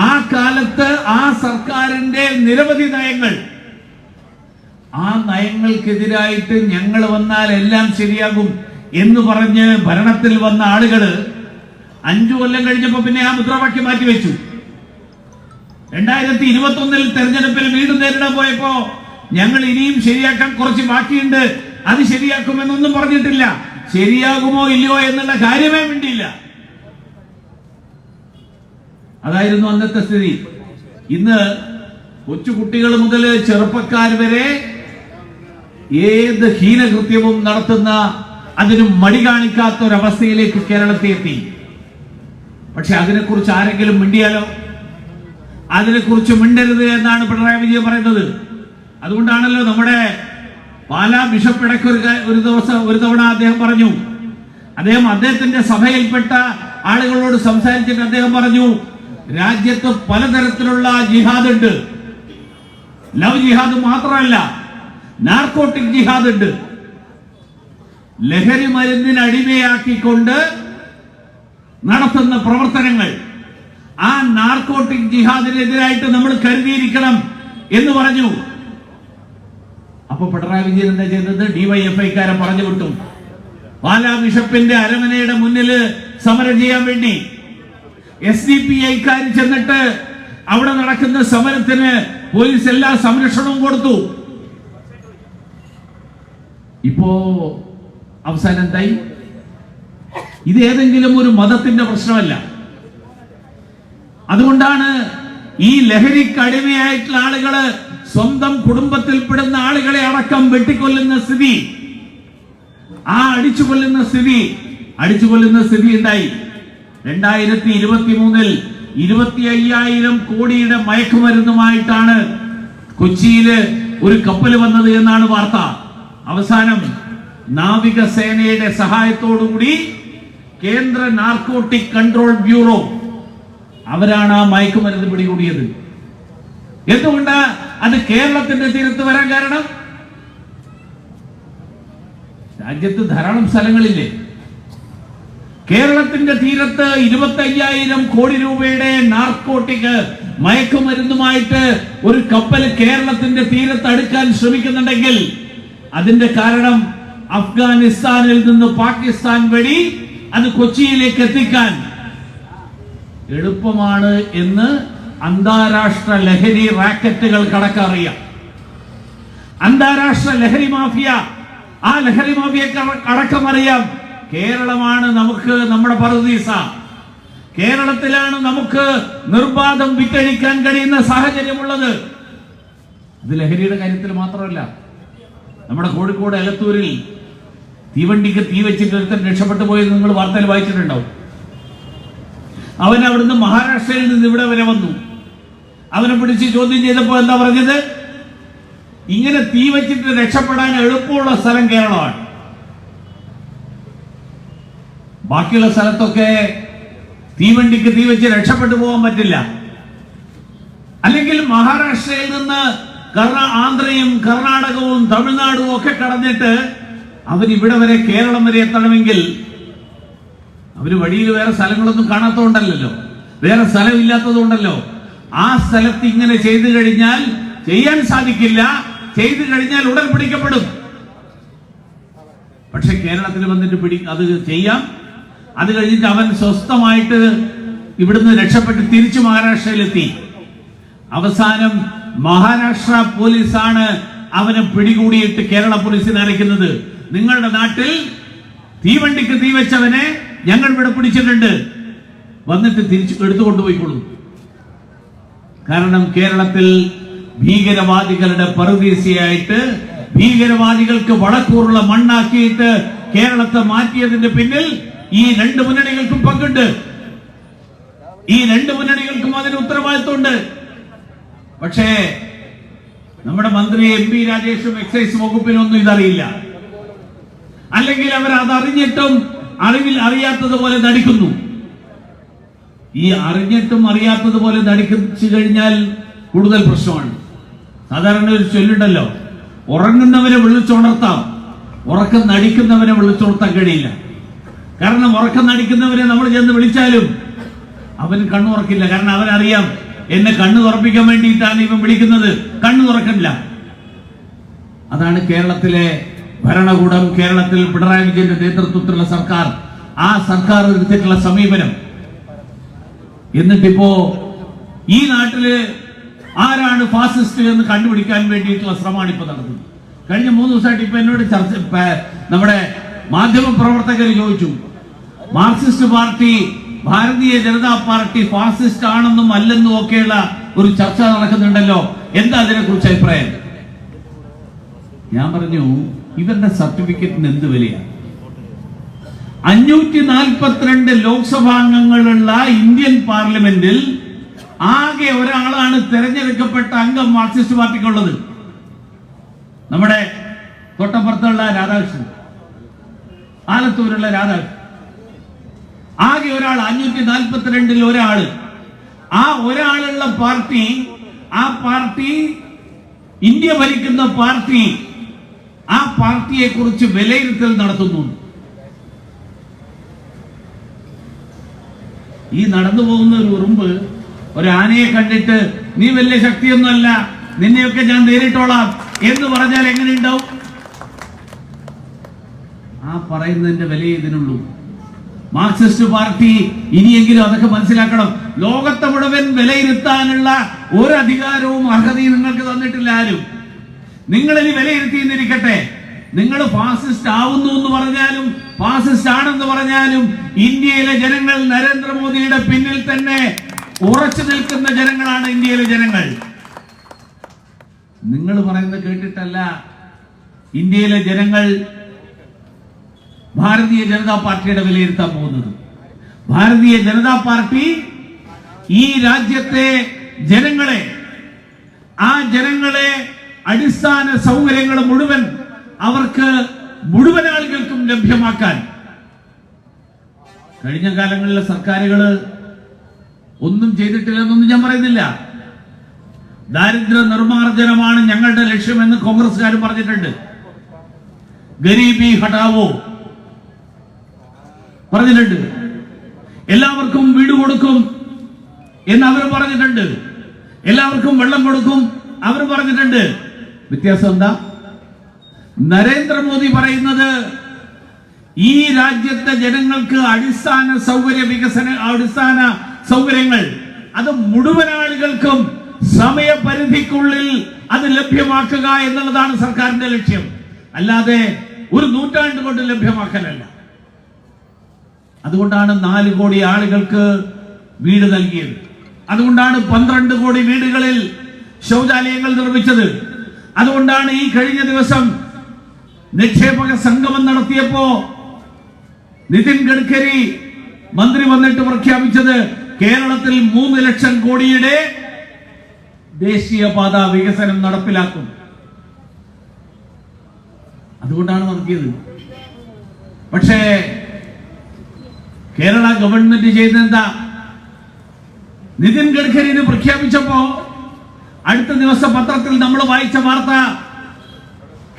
ആ കാലത്ത് ആ സർക്കാരിന്റെ നിരവധി നയങ്ങൾ, ആ നയങ്ങൾക്കെതിരായിട്ട് ഞങ്ങൾ വന്നാൽ എല്ലാം ശരിയാകും എന്ന് പറഞ്ഞ് ഭരണത്തിൽ വന്ന ആളുകള് 5 കൊല്ലം കഴിഞ്ഞപ്പോ പിന്നെ ആ മുദ്രാവാക്യം മാറ്റിവെച്ചു. 2021 തെരഞ്ഞെടുപ്പിൽ വീണ്ടും നേരിടാൻ പോയപ്പോ ഞങ്ങൾ ഇനിയും ശരിയാക്കാൻ കുറച്ച് ബാക്കിയുണ്ട്, അത് ശരിയാക്കുമെന്നൊന്നും പറഞ്ഞിട്ടില്ല. ശരിയാകുമോ ഇല്ലയോ എന്നുള്ള കാര്യമേ വേണ്ടിയില്ല. അതായിരുന്നു അന്നത്തെ സ്ഥിതി. ഇന്ന് കൊച്ചുകുട്ടികൾ മുതൽ ചെറുപ്പക്കാർ വരെ ഏത് ഹീനകൃത്യവും നടത്തുന്ന, അതിന് മടി കാണിക്കാത്ത ഒരവസ്ഥയിലേക്ക് കേരളത്തെ എത്തി. പക്ഷെ അതിനെക്കുറിച്ച് ആരെങ്കിലും മിണ്ടിയാലോ? അതിനെക്കുറിച്ച് മിണ്ടരുത് എന്നാണ് പിണറായി വിജയൻ പറയുന്നത്. അതുകൊണ്ടാണല്ലോ നമ്മുടെ പാലാ ബിഷപ്പ് ഇടയ്ക്ക് ഒരു തവണ അദ്ദേഹം പറഞ്ഞു, അദ്ദേഹത്തിന്റെ സഭയിൽപ്പെട്ട ആളുകളോട് സംസാരിച്ചിട്ട് അദ്ദേഹം പറഞ്ഞു, രാജ്യത്ത് പലതരത്തിലുള്ള ജിഹാദ് ഉണ്ട്. ലവ് ജിഹാദ് മാത്രമല്ല, നാർക്കോട്ടിക് ജിഹാദ് ഉണ്ട്. ലഹരി മരുന്നിന് അടിമയാക്കിക്കൊണ്ട് നടത്തുന്ന പ്രവർത്തനങ്ങൾ, ആ നാർക്കോട്ടിക് ജിഹാദിനെതിരായിട്ട് നമ്മൾ കരുതിയിരിക്കണം എന്ന് പറഞ്ഞു. അപ്പൊ പിണറായി വിജയൻ എന്താ ചെയ്തത്? ഡിവൈഎഫ്ഐക്കാരെ പറഞ്ഞു വിട്ടു. പാലാ ബിഷപ്പിന്റെ അരമനയുടെ മുന്നിൽ സമരം ചെയ്യാൻ വേണ്ടി SDPIക്കാർ ചെന്നിട്ട് അവിടെ നടക്കുന്ന സമരത്തിന് പോലീസ് എല്ലാ സംരക്ഷണവും കൊടുത്തു. ഇപ്പോ അവസാനം എന്തായി? ഇത് ഏതെങ്കിലും ഒരു മതത്തിന്റെ പ്രശ്നമല്ല. അതുകൊണ്ടാണ് ഈ ലഹരിക്ക് അടിമയായിട്ടുള്ള ആളുകള് സ്വന്തം കുടുംബത്തിൽപ്പെടുന്ന ആളുകളെ അടക്കം വെട്ടിക്കൊല്ലുന്ന സ്ഥിതി, അടിച്ചുകൊല്ലുന്ന സ്ഥിതി ഉണ്ടായി. 2023 25,000 കോടിയുടെ മയക്കുമരുന്നുമായിട്ടാണ് കൊച്ചിയില് ഒരു കപ്പൽ വന്നത് എന്നാണ് വാർത്ത. അവസാനം നാവികസേനയുടെ സഹായത്തോടുകൂടി കേന്ദ്ര നാർക്കോട്ടിക് കൺട്രോൾ ബ്യൂറോ അവരാണ് ആ മയക്കുമരുന്ന് പിടികൂടിയത്. എന്തുകൊണ്ട് അത് കേരളത്തിന്റെ തീരത്ത് വരാൻ കാരണം? രാജ്യത്ത് ധാരാളം സ്ഥലങ്ങളില്ലേ? കേരളത്തിന്റെ തീരത്ത് 25,000 കോടി രൂപയുടെ നാർക്കോട്ടിക് മയക്കുമരുന്നുമായിട്ട് ഒരു കപ്പൽ കേരളത്തിന്റെ തീരത്ത് അടുക്കാൻ ശ്രമിക്കുന്നുണ്ടെങ്കിൽ അതിന്റെ കാരണം അഫ്ഗാനിസ്ഥാനിൽ നിന്ന് പാകിസ്ഥാൻ വഴി അത് കൊച്ചിയിലേക്ക് എത്തിക്കാൻ എളുപ്പമാണ് എന്ന് അന്താരാഷ്ട്ര ലഹരി റാക്കറ്റുകൾ കണക്കറിയാം. അന്താരാഷ്ട്ര ലഹരി മാഫിയ, ആ ലഹരി മാഫിയക്ക് അടക്കം അറിയാം കേരളമാണ് നമുക്ക് നമ്മുടെ പറുദീസ, കേരളത്തിലാണ് നമുക്ക് നിർബാധം വിറ്റഴിക്കാൻ കഴിയുന്ന സാഹചര്യമുള്ളത്. അത് ലഹരിയുടെ കാര്യത്തിൽ മാത്രമല്ല, നമ്മുടെ കോഴിക്കോട് എലത്തൂരിൽ തീവണ്ടിക്ക് തീ വെച്ചിട്ട് ഒരുത്തൻ രക്ഷപ്പെട്ടു പോയത് നിങ്ങൾ വാർത്തയിൽ വായിച്ചിട്ടുണ്ടാവും. അവൻ അവിടുന്ന് മഹാരാഷ്ട്രയിൽ നിന്ന് ഇവിടെ വരെ വന്നു. അവനെ പിടിച്ച് ചോദ്യം ചെയ്തപ്പോൾ എന്താ പറഞ്ഞത്? ഇങ്ങനെ തീ വെച്ചിട്ട് രക്ഷപ്പെടാൻ എളുപ്പമുള്ള സ്ഥലം കേരളമാണ്. ബാക്കിയുള്ള സ്ഥലത്തൊക്കെ തീവണ്ടിക്ക് തീ വെച്ച് രക്ഷപ്പെട്ടു പോകാൻ പറ്റില്ല. അല്ലെങ്കിൽ മഹാരാഷ്ട്രയിൽ നിന്ന് ആന്ധ്രയും കർണാടകവും തമിഴ്നാടും ഒക്കെ കടന്നിട്ട് അവരിവിടെ വരെ കേരളം വരെ എത്തണമെങ്കിൽ അവര് വഴിയിൽ വേറെ സ്ഥലങ്ങളൊന്നും കാണാത്തതുകൊണ്ടല്ലോ, വേറെ സ്ഥലമില്ലാത്തതുകൊണ്ടല്ലോ. ആ സ്ഥലത്ത് ഇങ്ങനെ ചെയ്തു കഴിഞ്ഞാൽ ചെയ്യാൻ സാധിക്കില്ല, ചെയ്തു കഴിഞ്ഞാൽ ഉടൻ പിടിക്കപ്പെടും. പക്ഷെ കേരളത്തിൽ വന്നിട്ട് അത് ചെയ്യാം. അത് കഴിഞ്ഞിട്ട് അവൻ സ്വസ്ഥമായിട്ട് ഇവിടുന്ന് രക്ഷപ്പെട്ട് തിരിച്ചു മഹാരാഷ്ട്രയിലെത്തി. അവസാനം മഹാരാഷ്ട്ര പോലീസാണ് അവനെ പിടികൂടിയിട്ട് കേരള പോലീസിനെ അറിയിക്കുന്നത്. നിങ്ങളുടെ നാട്ടിൽ തീവണ്ടിക്ക് തീ വെച്ചവനെ ഞങ്ങൾ ഇവിടെ പിടിച്ചിട്ടുണ്ട്, വന്നിട്ട് തിരിച്ചു എടുത്തുകൊണ്ടുപോയിക്കൊള്ളൂ. കാരണം കേരളത്തിൽ ഭീകരവാദികളുടെ പറുദീസയായിട്ട്, ഭീകരവാദികൾക്ക് വളക്കൂറുള്ള മണ്ണാക്കിയിട്ട് കേരളത്തെ മാറ്റിയതിന്റെ പിന്നിൽ ഈ രണ്ട് മുന്നണികൾക്കും പങ്കുണ്ട്. ഈ രണ്ട് മുന്നണികൾക്കും അതിന് ഉത്തരവാദിത്വമുണ്ട്. പക്ഷേ നമ്മുടെ മന്ത്രി MP രാജേഷും എക്സൈസ് വകുപ്പിനൊന്നും ഇതറിയില്ല. അല്ലെങ്കിൽ അവർ അതറിഞ്ഞിട്ടും അറിയാത്തതുപോലെ നടിക്കുന്നു. ഈ അറിഞ്ഞിട്ടും അറിയാത്തതുപോലെ നടിച്ചു കഴിഞ്ഞാൽ കൂടുതൽ പ്രശ്നമാണ്. സാധാരണ ഒരു ചൊല്ലുണ്ടല്ലോ, ഉറങ്ങുന്നവരെ വിളിച്ചുണർത്താം, ഉറക്കം നടിക്കുന്നവരെ വിളിച്ചുണർത്താൻ കഴിയില്ല. കാരണം ഉറക്കം നടിക്കുന്നവരെ നമ്മൾ ചെന്ന് വിളിച്ചാലും അവൻ കണ്ണുറക്കില്ല. കാരണം അവനറിയാം എന്നെ കണ്ണു തുറപ്പിക്കാൻ വേണ്ടിയിട്ടാണ് ഇവൻ വിളിക്കുന്നത്, കണ്ണു തുറക്കില്ല. അതാണ് കേരളത്തിലെ ഭരണകൂടം, കേരളത്തിൽ പിണറായി വിജയന്റെ നേതൃത്വത്തിലുള്ള സർക്കാർ, ആ സർക്കാർ എടുത്തിട്ടുള്ള സമീപനം. എന്നിട്ടിപ്പോ ഈ നാട്ടില് ആരാണ് ഫാസിസ്റ്റ് എന്ന് കണ്ടുപിടിക്കാൻ വേണ്ടിയിട്ടുള്ള ശ്രമമാണ് ഇപ്പൊ നടത്തുന്നത്. കഴിഞ്ഞ 3 ദിവസമായിട്ട് ഇപ്പൊ എന്നോട് നമ്മുടെ മാധ്യമ പ്രവർത്തകർ ചോദിച്ചു, Marxist party Bharatiya Janata party fascist ആണെന്നും അല്ലെന്നും ഒക്കെയുള്ള ഒരു ചർച്ച നടക്കുന്നുണ്ടല്ലോ, എന്താ അതിനെ കുറിച്ച് അഭിപ്രായം? ഞാൻ പറഞ്ഞു, ഇവരുടെ സർട്ടിഫിക്കറ്റിന് എന്ത് വിലയാണ്? 542 ലോക്സഭാംഗങ്ങളുള്ള ഇന്ത്യൻ പാർലമെന്റിൽ ആകെ ഒരാളാണ് തെരഞ്ഞെടുക്കപ്പെട്ട അംഗം മാർക്സിസ്റ്റ് പാർട്ടിക്കുള്ളത്. നമ്മുടെ തൊട്ടപ്പുറത്തുള്ള രാധാകൃഷ്ണൻ, ആലത്തൂരുള്ള രാധാകൃഷ്ണൻ. ആകെ ഒരാൾ, 542 ഒരാള്. ആ ഒരാളുള്ള പാർട്ടി, ആ പാർട്ടി ഇന്ത്യ ഭരിക്കുന്ന പാർട്ടി, ആ പാർട്ടിയെ കുറിച്ച് വിലയിരുത്തൽ നടത്തുന്നു. ഈ നടന്നു പോകുന്ന ഒരു ഉറുമ്പ് ഒരു ആനയെ കണ്ടിട്ട് നീ വലിയ ശക്തിയൊന്നുമല്ല, നിന്നെയൊക്കെ ഞാൻ നേരിട്ടോളാം എന്ന് പറഞ്ഞാൽ എങ്ങനെയുണ്ടാവും? ആ പറയുന്നതിന്റെ വിലയെ ഇതിനുള്ളൂ. മാർക്സിസ്റ്റ് പാർട്ടി ഇനിയെങ്കിലും അതൊക്കെ മനസ്സിലാക്കണം. ലോകത്തെ മുഴുവൻ വിലയിരുത്താനുള്ള ഒരു അധികാരവും അർഹതയും നിങ്ങൾക്ക് തന്നിട്ടില്ല ആരും. നിങ്ങളിനി വിലയിരുത്തിയെന്നിരിക്കട്ടെ, നിങ്ങൾ ഫാസിസ്റ്റ് ആവുന്നു എന്ന് പറഞ്ഞാലും ഫാസിസ്റ്റ് ആണെന്ന് പറഞ്ഞാലും ഇന്ത്യയിലെ ജനങ്ങൾ നരേന്ദ്രമോദിയുടെ പിന്നിൽ തന്നെ ഉറച്ചു നിൽക്കുന്ന ജനങ്ങളാണ് ഇന്ത്യയിലെ ജനങ്ങൾ. നിങ്ങൾ പറയുന്നത് കേട്ടിട്ടല്ല ഇന്ത്യയിലെ ജനങ്ങൾ ഭാരതീയ ജനതാ പാർട്ടിയുടെ വിലയിരുത്താൻ പോകുന്നത്. ഭാരതീയ ജനതാ പാർട്ടി ഈ രാജ്യത്തെ ജനങ്ങളെ, ആ ജനങ്ങളെ അടിസ്ഥാന സൗകര്യങ്ങൾ മുഴുവൻ അവർക്ക് മുഴുവൻ ആളുകൾക്കും ലഭ്യമാക്കാൻ കഴിഞ്ഞ കാലങ്ങളിലെ സർക്കാരുകൾ ഒന്നും ചെയ്തിട്ടില്ലെന്നൊന്നും ഞാൻ പറയുന്നില്ല. ദാരിദ്ര്യ നിർമ്മാർജ്ജനമാണ് ഞങ്ങളുടെ ലക്ഷ്യമെന്ന് കോൺഗ്രസ്സുകാർ പറഞ്ഞിട്ടുണ്ട്. ഗരീബി ഹട്ടാവോ പറഞ്ഞിട്ടുണ്ട്. എല്ലാവർക്കും വീട് കൊടുക്കും എന്ന് അവർ പറഞ്ഞിട്ടുണ്ട്. എല്ലാവർക്കും വെള്ളം കൊടുക്കും അവർ പറഞ്ഞിട്ടുണ്ട്. വ്യത്യാസം എന്താ? നരേന്ദ്രമോദി പറയുന്നത് ഈ രാജ്യത്തെ ജനങ്ങൾക്ക് അടിസ്ഥാന സൗകര്യങ്ങൾ അത് മുഴുവൻ ആളുകൾക്കും സമയപരിധിക്കുള്ളിൽ അത് ലഭ്യമാക്കുക എന്നുള്ളതാണ് സർക്കാരിന്റെ ലക്ഷ്യം. അല്ലാതെ ഒരു നൂറ്റാണ്ട് കൊണ്ട് ലഭ്യമാക്കലല്ല. അതുകൊണ്ടാണ് 4 കോടി ആളുകൾക്ക് വീട് നൽകിയത്. അതുകൊണ്ടാണ് 12 കോടി വീടുകളിൽ ശൗചാലയങ്ങൾ നിർമ്മിച്ചത്. അതുകൊണ്ടാണ് ഈ കഴിഞ്ഞ ദിവസം നിക്ഷേപക സംഗമം നടത്തിയപ്പോ നിതിൻ ഗഡ്കരി മന്ത്രി വന്നിട്ട് പ്രഖ്യാപിച്ചത് കേരളത്തിൽ 3 ലക്ഷം കോടിയുടെ ദേശീയപാത വികസനം നടപ്പിലാക്കും. അതുകൊണ്ടാണ് നടത്തിയത്. പക്ഷേ കേരള ഗവൺമെന്റ് ചെയ്തെന്താ? നിതിൻ ഗഡ്കരിനെ പ്രഖ്യാപിച്ചപ്പോ അടുത്ത ദിവസം പത്രത്തിൽ നമ്മൾ വായിച്ച വാർത്ത,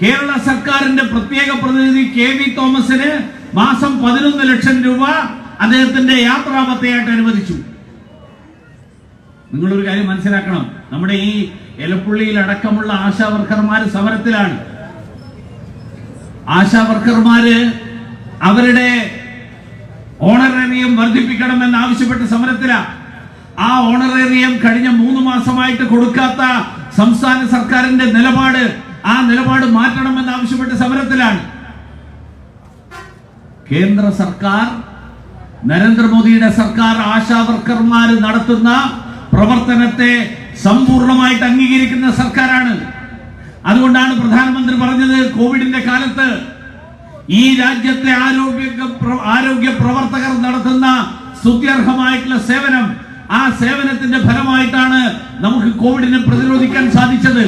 കേരള സർക്കാരിന്റെ പ്രത്യേക പ്രതിനിധി KV തോമസിന് മാസം 11 ലക്ഷം രൂപ അദ്ദേഹത്തിന്റെ യാത്രാപത്തയായിട്ട് അനുവദിച്ചു. നിങ്ങളൊരു കാര്യം മനസ്സിലാക്കണം, നമ്മുടെ ഈ എലപ്പുള്ളിയിൽ അടക്കമുള്ള ആശാവർക്കർമാര് സമരത്തിലാണ്. ആശാവർക്കർമാര് അവരുടെ ഓണറേറിയം വർദ്ധിപ്പിക്കണമെന്ന് ആവശ്യപ്പെട്ട് സമരത്തിലാണ്. ആ ഓണറേറിയം കഴിഞ്ഞ 3 മാസമായിട്ട് കൊടുക്കാത്ത സംസ്ഥാന സർക്കാരിന്റെ നിലപാട്, ആ നിലപാട് മാറ്റണമെന്ന് ആവശ്യപ്പെട്ട് സമരത്തിലാണ്. കേന്ദ്ര സർക്കാർ, നരേന്ദ്രമോദിയുടെ സർക്കാർ ആശാവർക്കർമാർ നടത്തുന്ന പ്രവർത്തനത്തെ സമ്പൂർണ്ണമായിട്ട് അംഗീകരിക്കുന്ന സർക്കാരാണ്. അതുകൊണ്ടാണ് പ്രധാനമന്ത്രി പറഞ്ഞത്, കോവിഡിന്റെ കാലത്ത് ഈ രാജ്യത്തെ ആരോഗ്യ പ്രവർത്തകർ നടത്തുന്ന സ്തുത്യർഹമായിട്ടുള്ള സേവനം, ആ സേവനത്തിന്റെ ഫലമായിട്ടാണ് നമുക്ക് കോവിഡിനെ പ്രതിരോധിക്കാൻ സാധിച്ചത്.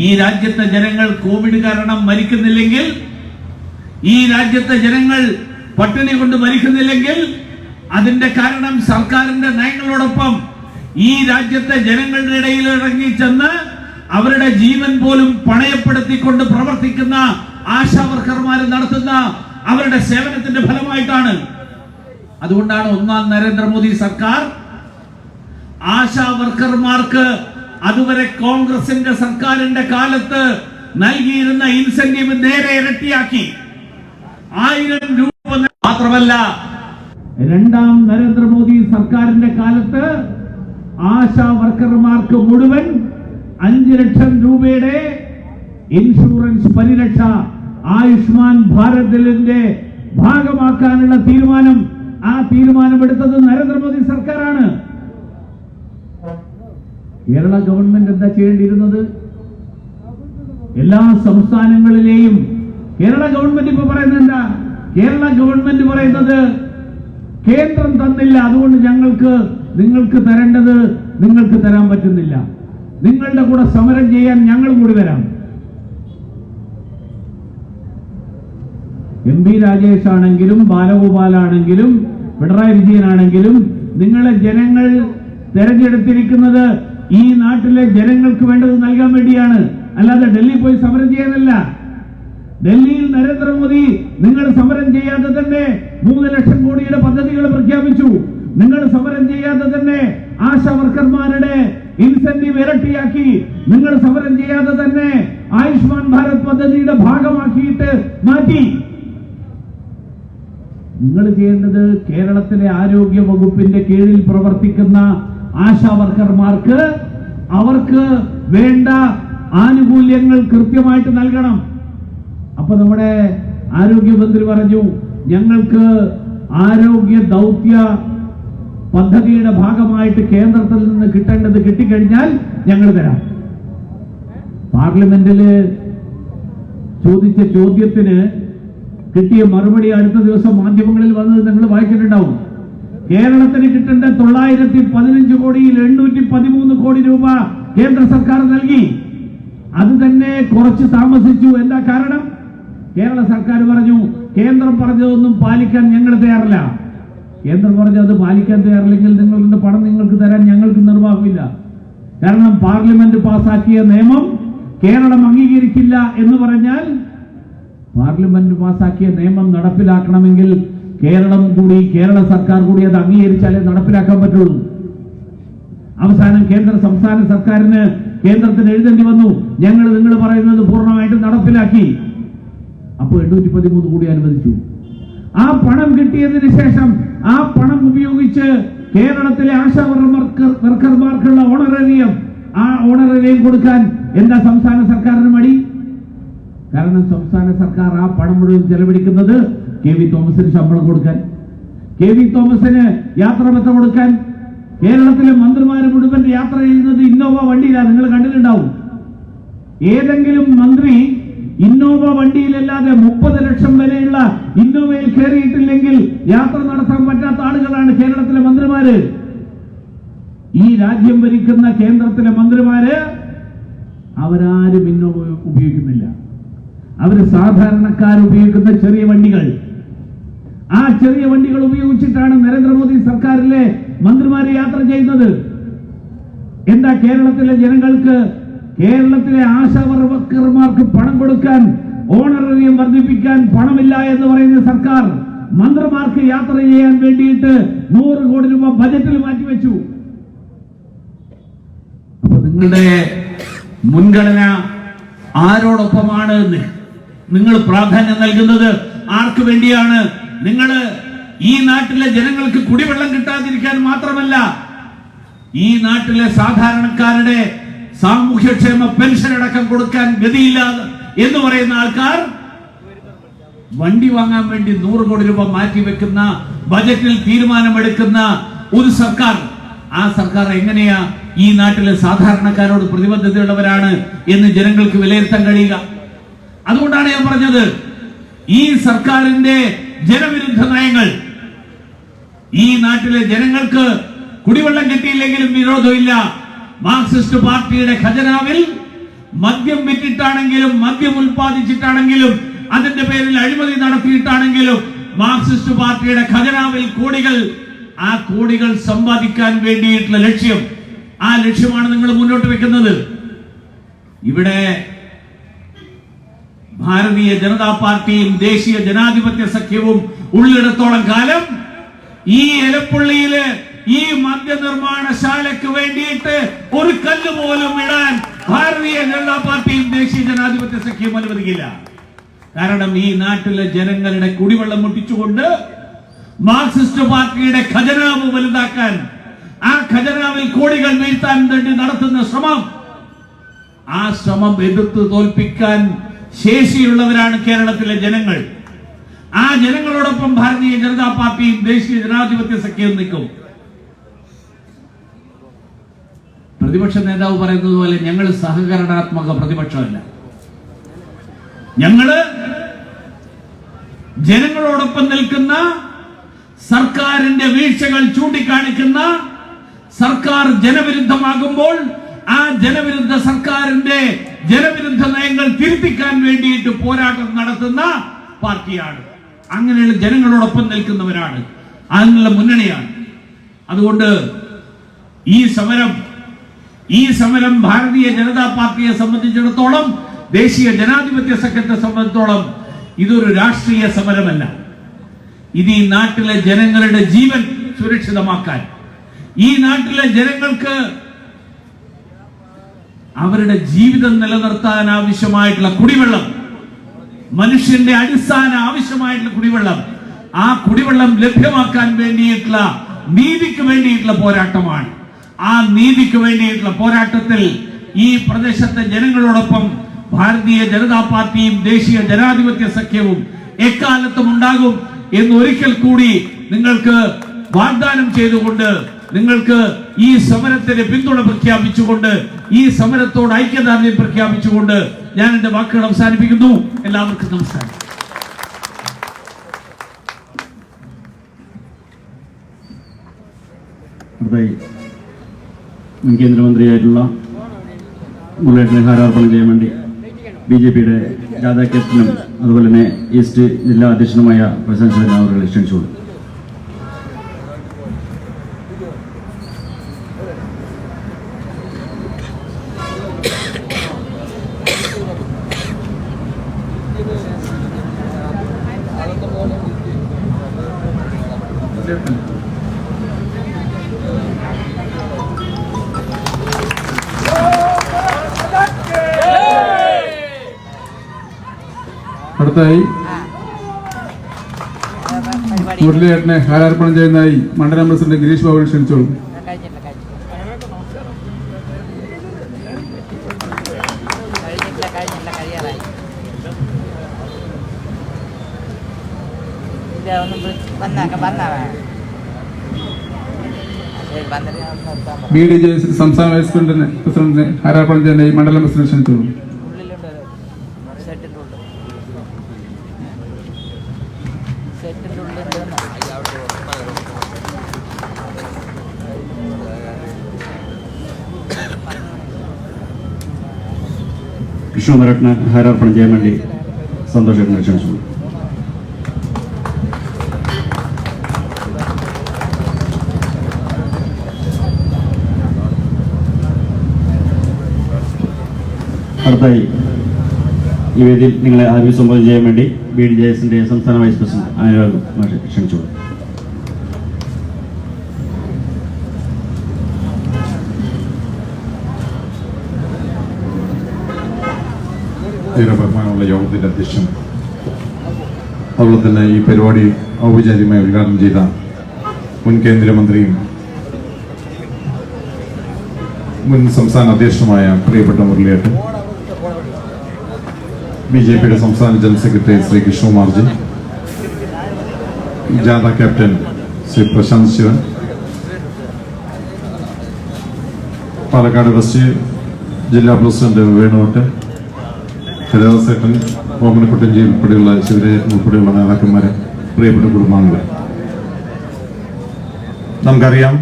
ഈ രാജ്യത്തെ ജനങ്ങൾ കോവിഡ് കാരണം മരിക്കുന്നില്ലെങ്കിൽ, ഈ രാജ്യത്തെ ജനങ്ങൾ പട്ടിണി കൊണ്ട് മരിക്കുന്നില്ലെങ്കിൽ അതിന്റെ കാരണം സർക്കാരിന്റെ നയങ്ങളോടൊപ്പം ഈ രാജ്യത്തെ ജനങ്ങളുടെ ഇടയിൽ ഇറങ്ങി ചെന്ന് അവരുടെ ജീവൻ പോലും പണയപ്പെടുത്തിക്കൊണ്ട് പ്രവർത്തിക്കുന്ന ആശാവർക്കർമാർ നടത്തുന്ന അവരുടെ സേവനത്തിന്റെ ഫലമായിട്ടാണ്. അതുകൊണ്ടാണ് 1ാം നരേന്ദ്രമോദി സർക്കാർ ആശാവർക്കർമാർക്ക് അതുവരെ കോൺഗ്രസിന്റെ സർക്കാരിന്റെ കാലത്ത് നൽകിയിരുന്ന ഇൻസെന്റീവ് നേരെ ഇരട്ടിയാക്കി 1000 രൂപ. മാത്രമല്ല 2ാം നരേന്ദ്രമോദി സർക്കാരിന്റെ കാലത്ത് ആശാ വർക്കർമാർക്ക് മുഴുവൻ 5 ലക്ഷം രൂപയുടെ ഇൻഷുറൻസ് പരിരക്ഷ ആയുഷ്മാൻ ഭാരതിന്റെ ഭാഗമാക്കാനുള്ള തീരുമാനം, ആ തീരുമാനമെടുത്തത് നരേന്ദ്രമോദി സർക്കാരാണ്. കേരള ഗവൺമെന്റ് എന്താ ചെയ്യേണ്ടിയിരുന്നത്? എല്ലാ സംസ്ഥാനങ്ങളിലെയും കേരള ഗവൺമെന്റ് ഇപ്പൊ പറയുന്നത് എന്താ? കേരള ഗവൺമെന്റ് പറയുന്നത് കേന്ദ്രം തന്നില്ല, അതുകൊണ്ട് നിങ്ങൾക്ക് തരേണ്ടത് നിങ്ങൾക്ക് തരാൻ പറ്റുന്നില്ല, നിങ്ങളുടെ കൂടെ സമരം ചെയ്യാൻ ഞങ്ങൾ കൂടി വരാം. MP രാജേഷ് ആണെങ്കിലും ബാലഗോപാലാണെങ്കിലും പിണറായി വിജയനാണെങ്കിലും നിങ്ങളെ ജനങ്ങൾ തെരഞ്ഞെടുത്തിരിക്കുന്നത് ഈ നാട്ടിലെ ജനങ്ങൾക്ക് വേണ്ടത് നൽകാൻ വേണ്ടിയാണ്, അല്ലാതെ ഡൽഹി പോയി സമരം ചെയ്യാനല്ല. ഡൽഹിയിൽ നരേന്ദ്രമോദി നിങ്ങൾ സമരം ചെയ്യാതെ തന്നെ 3 ലക്ഷം കോടിയുടെ പദ്ധതികൾ പ്രഖ്യാപിച്ചു. നിങ്ങൾ സമരം ചെയ്യാതെ തന്നെ ആശാ വർക്കർമാരുടെ ഇൻസെന്റീവ് ഇരട്ടിയാക്കി. നിങ്ങൾ സമരം ചെയ്യാതെ തന്നെ ആയുഷ്മാൻ ഭാരത് പദ്ധതിയുടെ ഭാഗമാക്കിയിട്ട് മാറ്റി. നിങ്ങൾ ചെയ്യേണ്ടത് കേരളത്തിലെ ആരോഗ്യ വകുപ്പിന്റെ കീഴിൽ പ്രവർത്തിക്കുന്ന ആശാ വർക്കർമാർക്ക് അവർക്ക് വേണ്ട ആനുകൂല്യങ്ങൾ കൃത്യമായിട്ട് നൽകണം. അപ്പൊ നമ്മുടെ ആരോഗ്യമന്ത്രി പറഞ്ഞു, ഞങ്ങൾക്ക് ആരോഗ്യ ദൗത്യ പദ്ധതിയുടെ ഭാഗമായിട്ട് കേന്ദ്രത്തിൽ നിന്ന് കിട്ടേണ്ടത് കിട്ടിക്കഴിഞ്ഞാൽ ഞങ്ങൾ തരാം. പാർലമെന്റില് ചോദിച്ച ചോദ്യത്തിന് കിട്ടിയ മറുപടി അടുത്ത ദിവസം മാധ്യമങ്ങളിൽ വന്നത് നിങ്ങൾ വായിച്ചിട്ടുണ്ടാവും. കേരളത്തിന് കിട്ടേണ്ട 915 കോടിയിൽ 813 കോടി രൂപ കേന്ദ്ര സർക്കാർ നൽകി. അത് തന്നെ കുറച്ച് താമസിച്ചു. എന്താ കാരണം? കേരള സർക്കാർ പറഞ്ഞു, കേന്ദ്രം പറഞ്ഞതൊന്നും പാലിക്കാൻ ഞങ്ങൾ തയ്യാറില്ല. കേന്ദ്രം പറഞ്ഞത് പാലിക്കാൻ തയ്യാറില്ലെങ്കിൽ നിങ്ങളുടെ പണം നിങ്ങൾക്ക് തരാൻ ഞങ്ങൾക്ക് നിർവാഹമില്ല. കാരണം പാർലമെന്റ് പാസാക്കിയ നിയമം കേരളം അംഗീകരിക്കില്ല എന്ന് പറഞ്ഞാൽ, പാർലമെന്റ് പാസാക്കിയ നിയമം നടപ്പിലാക്കണമെങ്കിൽ കേരള സർക്കാർ കൂടി അത് അംഗീകരിച്ചാലേ നടപ്പിലാക്കാൻ പറ്റുള്ളൂ. അവസാനം സംസ്ഥാന സർക്കാരിന് കേന്ദ്രത്തിന് എഴുതേണ്ടി വന്നു, നിങ്ങൾ പറയുന്നത് പൂർണ്ണമായിട്ട് നടപ്പിലാക്കി. അപ്പോൾ 813 കോടി അനുവദിച്ചു. ആ പണം കിട്ടിയതിന് ശേഷം ആ പണം ഉപയോഗിച്ച് കേരളത്തിലെ ആശാ വർക്കർമാർക്കുള്ള ഓണറേറിയം കൊടുക്കാൻ എന്താ സംസ്ഥാന സർക്കാരിന് മടി? കാരണം സംസ്ഥാന സർക്കാർ ആ പണം മുഴുവൻ ചെലവഴിക്കുന്നത് KV തോമസിന് ശമ്പളം കൊടുക്കാൻ, KV തോമസിന് യാത്രാബത്ത കൊടുക്കാൻ. കേരളത്തിലെ മന്ത്രിമാര് മുഴുവൻ യാത്ര ചെയ്യുന്നത് ഇന്നോവ വണ്ടിയിലാണ്. നിങ്ങൾ കണ്ടിട്ടുണ്ടാവും. ഏതെങ്കിലും മന്ത്രി ഇന്നോവ വണ്ടിയിലല്ലാതെ 30 ലക്ഷം വിലയുള്ള ഇന്നോവയിൽ കയറിയിട്ടില്ലെങ്കിൽ യാത്ര നടത്താൻ പറ്റാത്ത ആളുകളാണ് കേരളത്തിലെ മന്ത്രിമാര്. ഈ രാജ്യം ഭരിക്കുന്ന കേന്ദ്രത്തിലെ മന്ത്രിമാര് അവരാരും ഇന്നോവ ഉപയോഗിക്കുന്നില്ല. അവര് സാധാരണക്കാർ ഉപയോഗിക്കുന്ന ചെറിയ വണ്ടികൾ, ആ ചെറിയ വണ്ടികൾ ഉപയോഗിച്ചിട്ടാണ് നരേന്ദ്രമോദി സർക്കാരിലെ മന്ത്രിമാര് യാത്ര ചെയ്യുന്നത്. എന്താ കേരളത്തിലെ ജനങ്ങൾക്ക്, കേരളത്തിലെ ആശാ വർക്കർമാർക്ക് പണം കൊടുക്കാൻ, ഓണറേറിയം വർദ്ധിപ്പിക്കാൻ പണമില്ല എന്ന് പറയുന്ന സർക്കാർ മന്ത്രിമാർക്ക് യാത്ര ചെയ്യാൻ വേണ്ടിയിട്ട് 100 കോടി രൂപ ബജറ്റിൽ മാറ്റിവെച്ചു. അപ്പൊ നിങ്ങളുടെ മുൻഗണന ആരോടൊപ്പമാണ്? നിങ്ങൾ പ്രാധാന്യം നൽകുന്നത് ആർക്ക് വേണ്ടിയാണ്? നിങ്ങൾ ഈ നാട്ടിലെ ജനങ്ങൾക്ക് കുടിവെള്ളം കിട്ടാതിരിക്കാൻ മാത്രമല്ല, ഈ നാട്ടിലെ സാധാരണക്കാരുടെ സാമൂഹ്യക്ഷേമ പെൻഷൻ അടക്കം കൊടുക്കാൻ ഗതിയില്ലാതെ എന്ന് പറയുന്ന ആൾക്കാർ വണ്ടി വാങ്ങാൻ വേണ്ടി 100 കോടി രൂപ മാറ്റിവെക്കുന്ന, ബജറ്റിൽ തീരുമാനമെടുക്കുന്ന ഒരു സർക്കാർ. ആ സർക്കാർ എങ്ങനെയാ ഈ നാട്ടിലെ സാധാരണക്കാരോട് പ്രതിബദ്ധതയുള്ളവരാണ് എന്ന് ജനങ്ങൾക്ക് വിലയിരുത്താൻ കഴിയുക? അതുകൊണ്ടാണ് ഞാൻ പറഞ്ഞത്, ഈ സർക്കാരിന്റെ ജനവിരുദ്ധ നയങ്ങൾ ഈ നാട്ടിലെ ജനങ്ങൾക്ക് കുടിവെള്ളം കിട്ടിയില്ലെങ്കിലും വിരോധമില്ല. മാർക്സിസ്റ്റ് പാർട്ടിയുടെ ഖജനാവിൽ മദ്യം വിറ്റിട്ടാണെങ്കിലും, മദ്യം ഉൽപ്പാദിച്ചിട്ടാണെങ്കിലും, അതിന്റെ പേരിൽ അഴിമതി നടത്തിയിട്ടാണെങ്കിലും മാർക്സിസ്റ്റ് പാർട്ടിയുടെ ഖജനാവിൽ ആ കോടികൾ സമ്പാദിക്കാൻ വേണ്ടിയിട്ടുള്ള ലക്ഷ്യം, ആ ലക്ഷ്യമാണ് നിങ്ങൾ മുന്നോട്ട് വെക്കുന്നത്. ഇവിടെ ഭാരതീയ ജനതാ പാർട്ടിയും ദേശീയ ജനാധിപത്യ സഖ്യവും ഉള്ളിടത്തോളം കാലം ഈ എലപ്പുള്ളിയില് ഈ മദ്യനിർമ്മാണശാലയ്ക്ക് വേണ്ടിയിട്ട് ഒരു കല്ല് പോലും ഇടാൻ ഭാരതീയ ജനതാ പാർട്ടിയും ദേശീയ ജനാധിപത്യ സഖ്യവും അനുവദിക്കില്ല. കാരണം ഈ നാട്ടിലെ ജനങ്ങളുടെ കുടിവെള്ളം മുട്ടിച്ചുകൊണ്ട് മാർക്സിസ്റ്റ് പാർട്ടിയുടെ ഖജനാവ് വലുതാക്കാൻ, ആ ഖജനാവിൽ കോടികൾ വീഴ്ത്താൻ വേണ്ടി നടത്തുന്ന ശ്രമം, ആ ശ്രമം എതിർത്ത് തോൽപ്പിക്കാൻ ശേഷിയുള്ളവരാണ് കേരളത്തിലെ ജനങ്ങൾ. ആ ജനങ്ങളോടൊപ്പം ഭാരതീയ ജനതാ പാർട്ടിയും ദേശീയ ജനാധിപത്യ സഖ്യവും നിൽക്കും. പ്രതിപക്ഷ നേതാവ് പറയുന്നത് പോലെ ഞങ്ങൾ സഹകരണാത്മക പ്രതിപക്ഷമല്ല. ഞങ്ങള് ജനങ്ങളോടൊപ്പം നിൽക്കുന്ന, സർക്കാരിന്റെ വീഴ്ചകൾ ചൂണ്ടിക്കാണിക്കുന്ന, സർക്കാർ ജനവിരുദ്ധമാകുമ്പോൾ ആ ജനവിരുദ്ധ സർക്കാരിന്റെ ജനവിരുദ്ധ നയങ്ങൾ തിരുത്തിക്കാൻ വേണ്ടിയിട്ട് പോരാട്ടം നടത്തുന്ന പാർട്ടിയാണ്. അങ്ങനെയുള്ള ജനങ്ങളോടൊപ്പം നിൽക്കുന്നവരാണ്, അതിനുള്ള മുന്നണിയാണ്. അതുകൊണ്ട് ഈ സമരം ഭാരതീയ ജനതാ പാർട്ടിയെ സംബന്ധിച്ചിടത്തോളം, ദേശീയ ജനാധിപത്യ സഖ്യത്തെ സംബന്ധിച്ചിടത്തോളം ഇതൊരു രാഷ്ട്രീയ സമരമല്ല. ഇത് ഈ നാട്ടിലെ ജനങ്ങളുടെ ജീവൻ സുരക്ഷിതമാക്കാൻ, ഈ നാട്ടിലെ ജനങ്ങൾക്ക് അവരുടെ ജീവിതം നിലനിർത്താൻ ആവശ്യമായിട്ടുള്ള കുടിവെള്ളം, മനുഷ്യന്റെ അടിസ്ഥാന ആവശ്യമായിട്ടുള്ള കുടിവെള്ളം, ആ കുടിവെള്ളം ലഭ്യമാക്കാൻ വേണ്ടിയിട്ടുള്ള നീതിക്ക് വേണ്ടിയിട്ടുള്ള പോരാട്ടമാണ്. ആ നീതിക്ക് വേണ്ടിയിട്ടുള്ള പോരാട്ടത്തിൽ ഈ പ്രദേശത്തെ ജനങ്ങളോടൊപ്പം ഭാരതീയ ജനതാ പാർട്ടിയും ദേശീയ ജനാധിപത്യ സഖ്യവും എക്കാലത്തും ഉണ്ടാകും എന്ന് ഒരിക്കൽ കൂടി നിങ്ങൾക്ക് വാഗ്ദാനം ചെയ്തുകൊണ്ട്, നിങ്ങൾക്ക് ഈ സമരത്തിന് പിന്തുണ പ്രഖ്യാപിച്ചുകൊണ്ട്, ഈ സമരത്തോട് ഐക്യദാർഢ്യം പ്രഖ്യാപിച്ചുകൊണ്ട് ഞാൻ എന്റെ വാക്കുകൾ അവസാനിപ്പിക്കുന്നു. എല്ലാവർക്കും നമസ്കാരം. മുൻ കേന്ദ്രമന്ത്രിയായിട്ടുള്ള മുരളീധരനെ ഹാരാർപ്പണം ചെയ്യാൻ വേണ്ടി BJPയുടെ ജാഥ ക്യാപ്റ്റനും അതുപോലെ തന്നെ ഈസ്റ്റ് ജില്ലാ അധ്യക്ഷനുമായ പ്രശാന്ത് അവരെ ക്ഷണിച്ചോളൂ. അടുത്തായി മുരളീധരനെ ഹാരാർപ്പണം ചെയ്യുന്നതായി മണ്ഡലം പ്രസിഡന്റ് ഗിരീഷ് ബാബു ക്ഷണിച്ചോളൂ. BDJS സംസ്ഥാന വൈസ് പ്രസിഡന്റിനെ ഹാരാർപ്പണം ചെയ്യുന്നതായി മണ്ഡലം പ്രസിഡന്റ് ക്ഷണിച്ചോളൂ. കൃഷ്ണമരട്ടിനെ ഹാരാർപ്പണം ചെയ്യാൻ വേണ്ടി സന്തോഷേട്ടനെ ക്ഷണിച്ചു. അടുത്തായി ഈ വേദിയിൽ നിങ്ങളെ അഭിസംബോധന ചെയ്യാൻ വേണ്ടി BDJSന്റെ സംസ്ഥാന വൈസ് പ്രസിഡന്റ് അനുരാഗ് മാഷെ ക്ഷണിച്ചു. ബഹുമാനമുള്ള യോഗത്തിന്റെ അധ്യക്ഷൻ, അതുപോലെ തന്നെ ഈ പരിപാടി ഔപചാരികമായി ഉദ്ഘാടനം ചെയ്ത മുൻ കേന്ദ്രമന്ത്രിയും മുൻ സംസ്ഥാന അധ്യക്ഷനുമായ പ്രിയപ്പെട്ട മുരളീധരൻ, BJPയുടെ സംസ്ഥാന ജനറൽ സെക്രട്ടറി ശ്രീ കൃഷ്ണകുമാർജി, ജാഥ ക്യാപ്റ്റൻ ശ്രീ പ്രശാന്ത് ശിവൻ, പാലക്കാട് വെസ്റ്റ് ജില്ലാ പ്രസിഡന്റ് വേണുവട്ടൻ, ഹരിദാസേട്ടൻ, ഓമനക്കുട്ടൻജി ഉൾപ്പെടെയുള്ള ശിവരാജൻ ഉൾപ്പെടെയുള്ള നേതാക്കന്മാരെ, പ്രിയപ്പെട്ട കുടുംബാംഗങ്ങൾ, നമുക്കറിയാം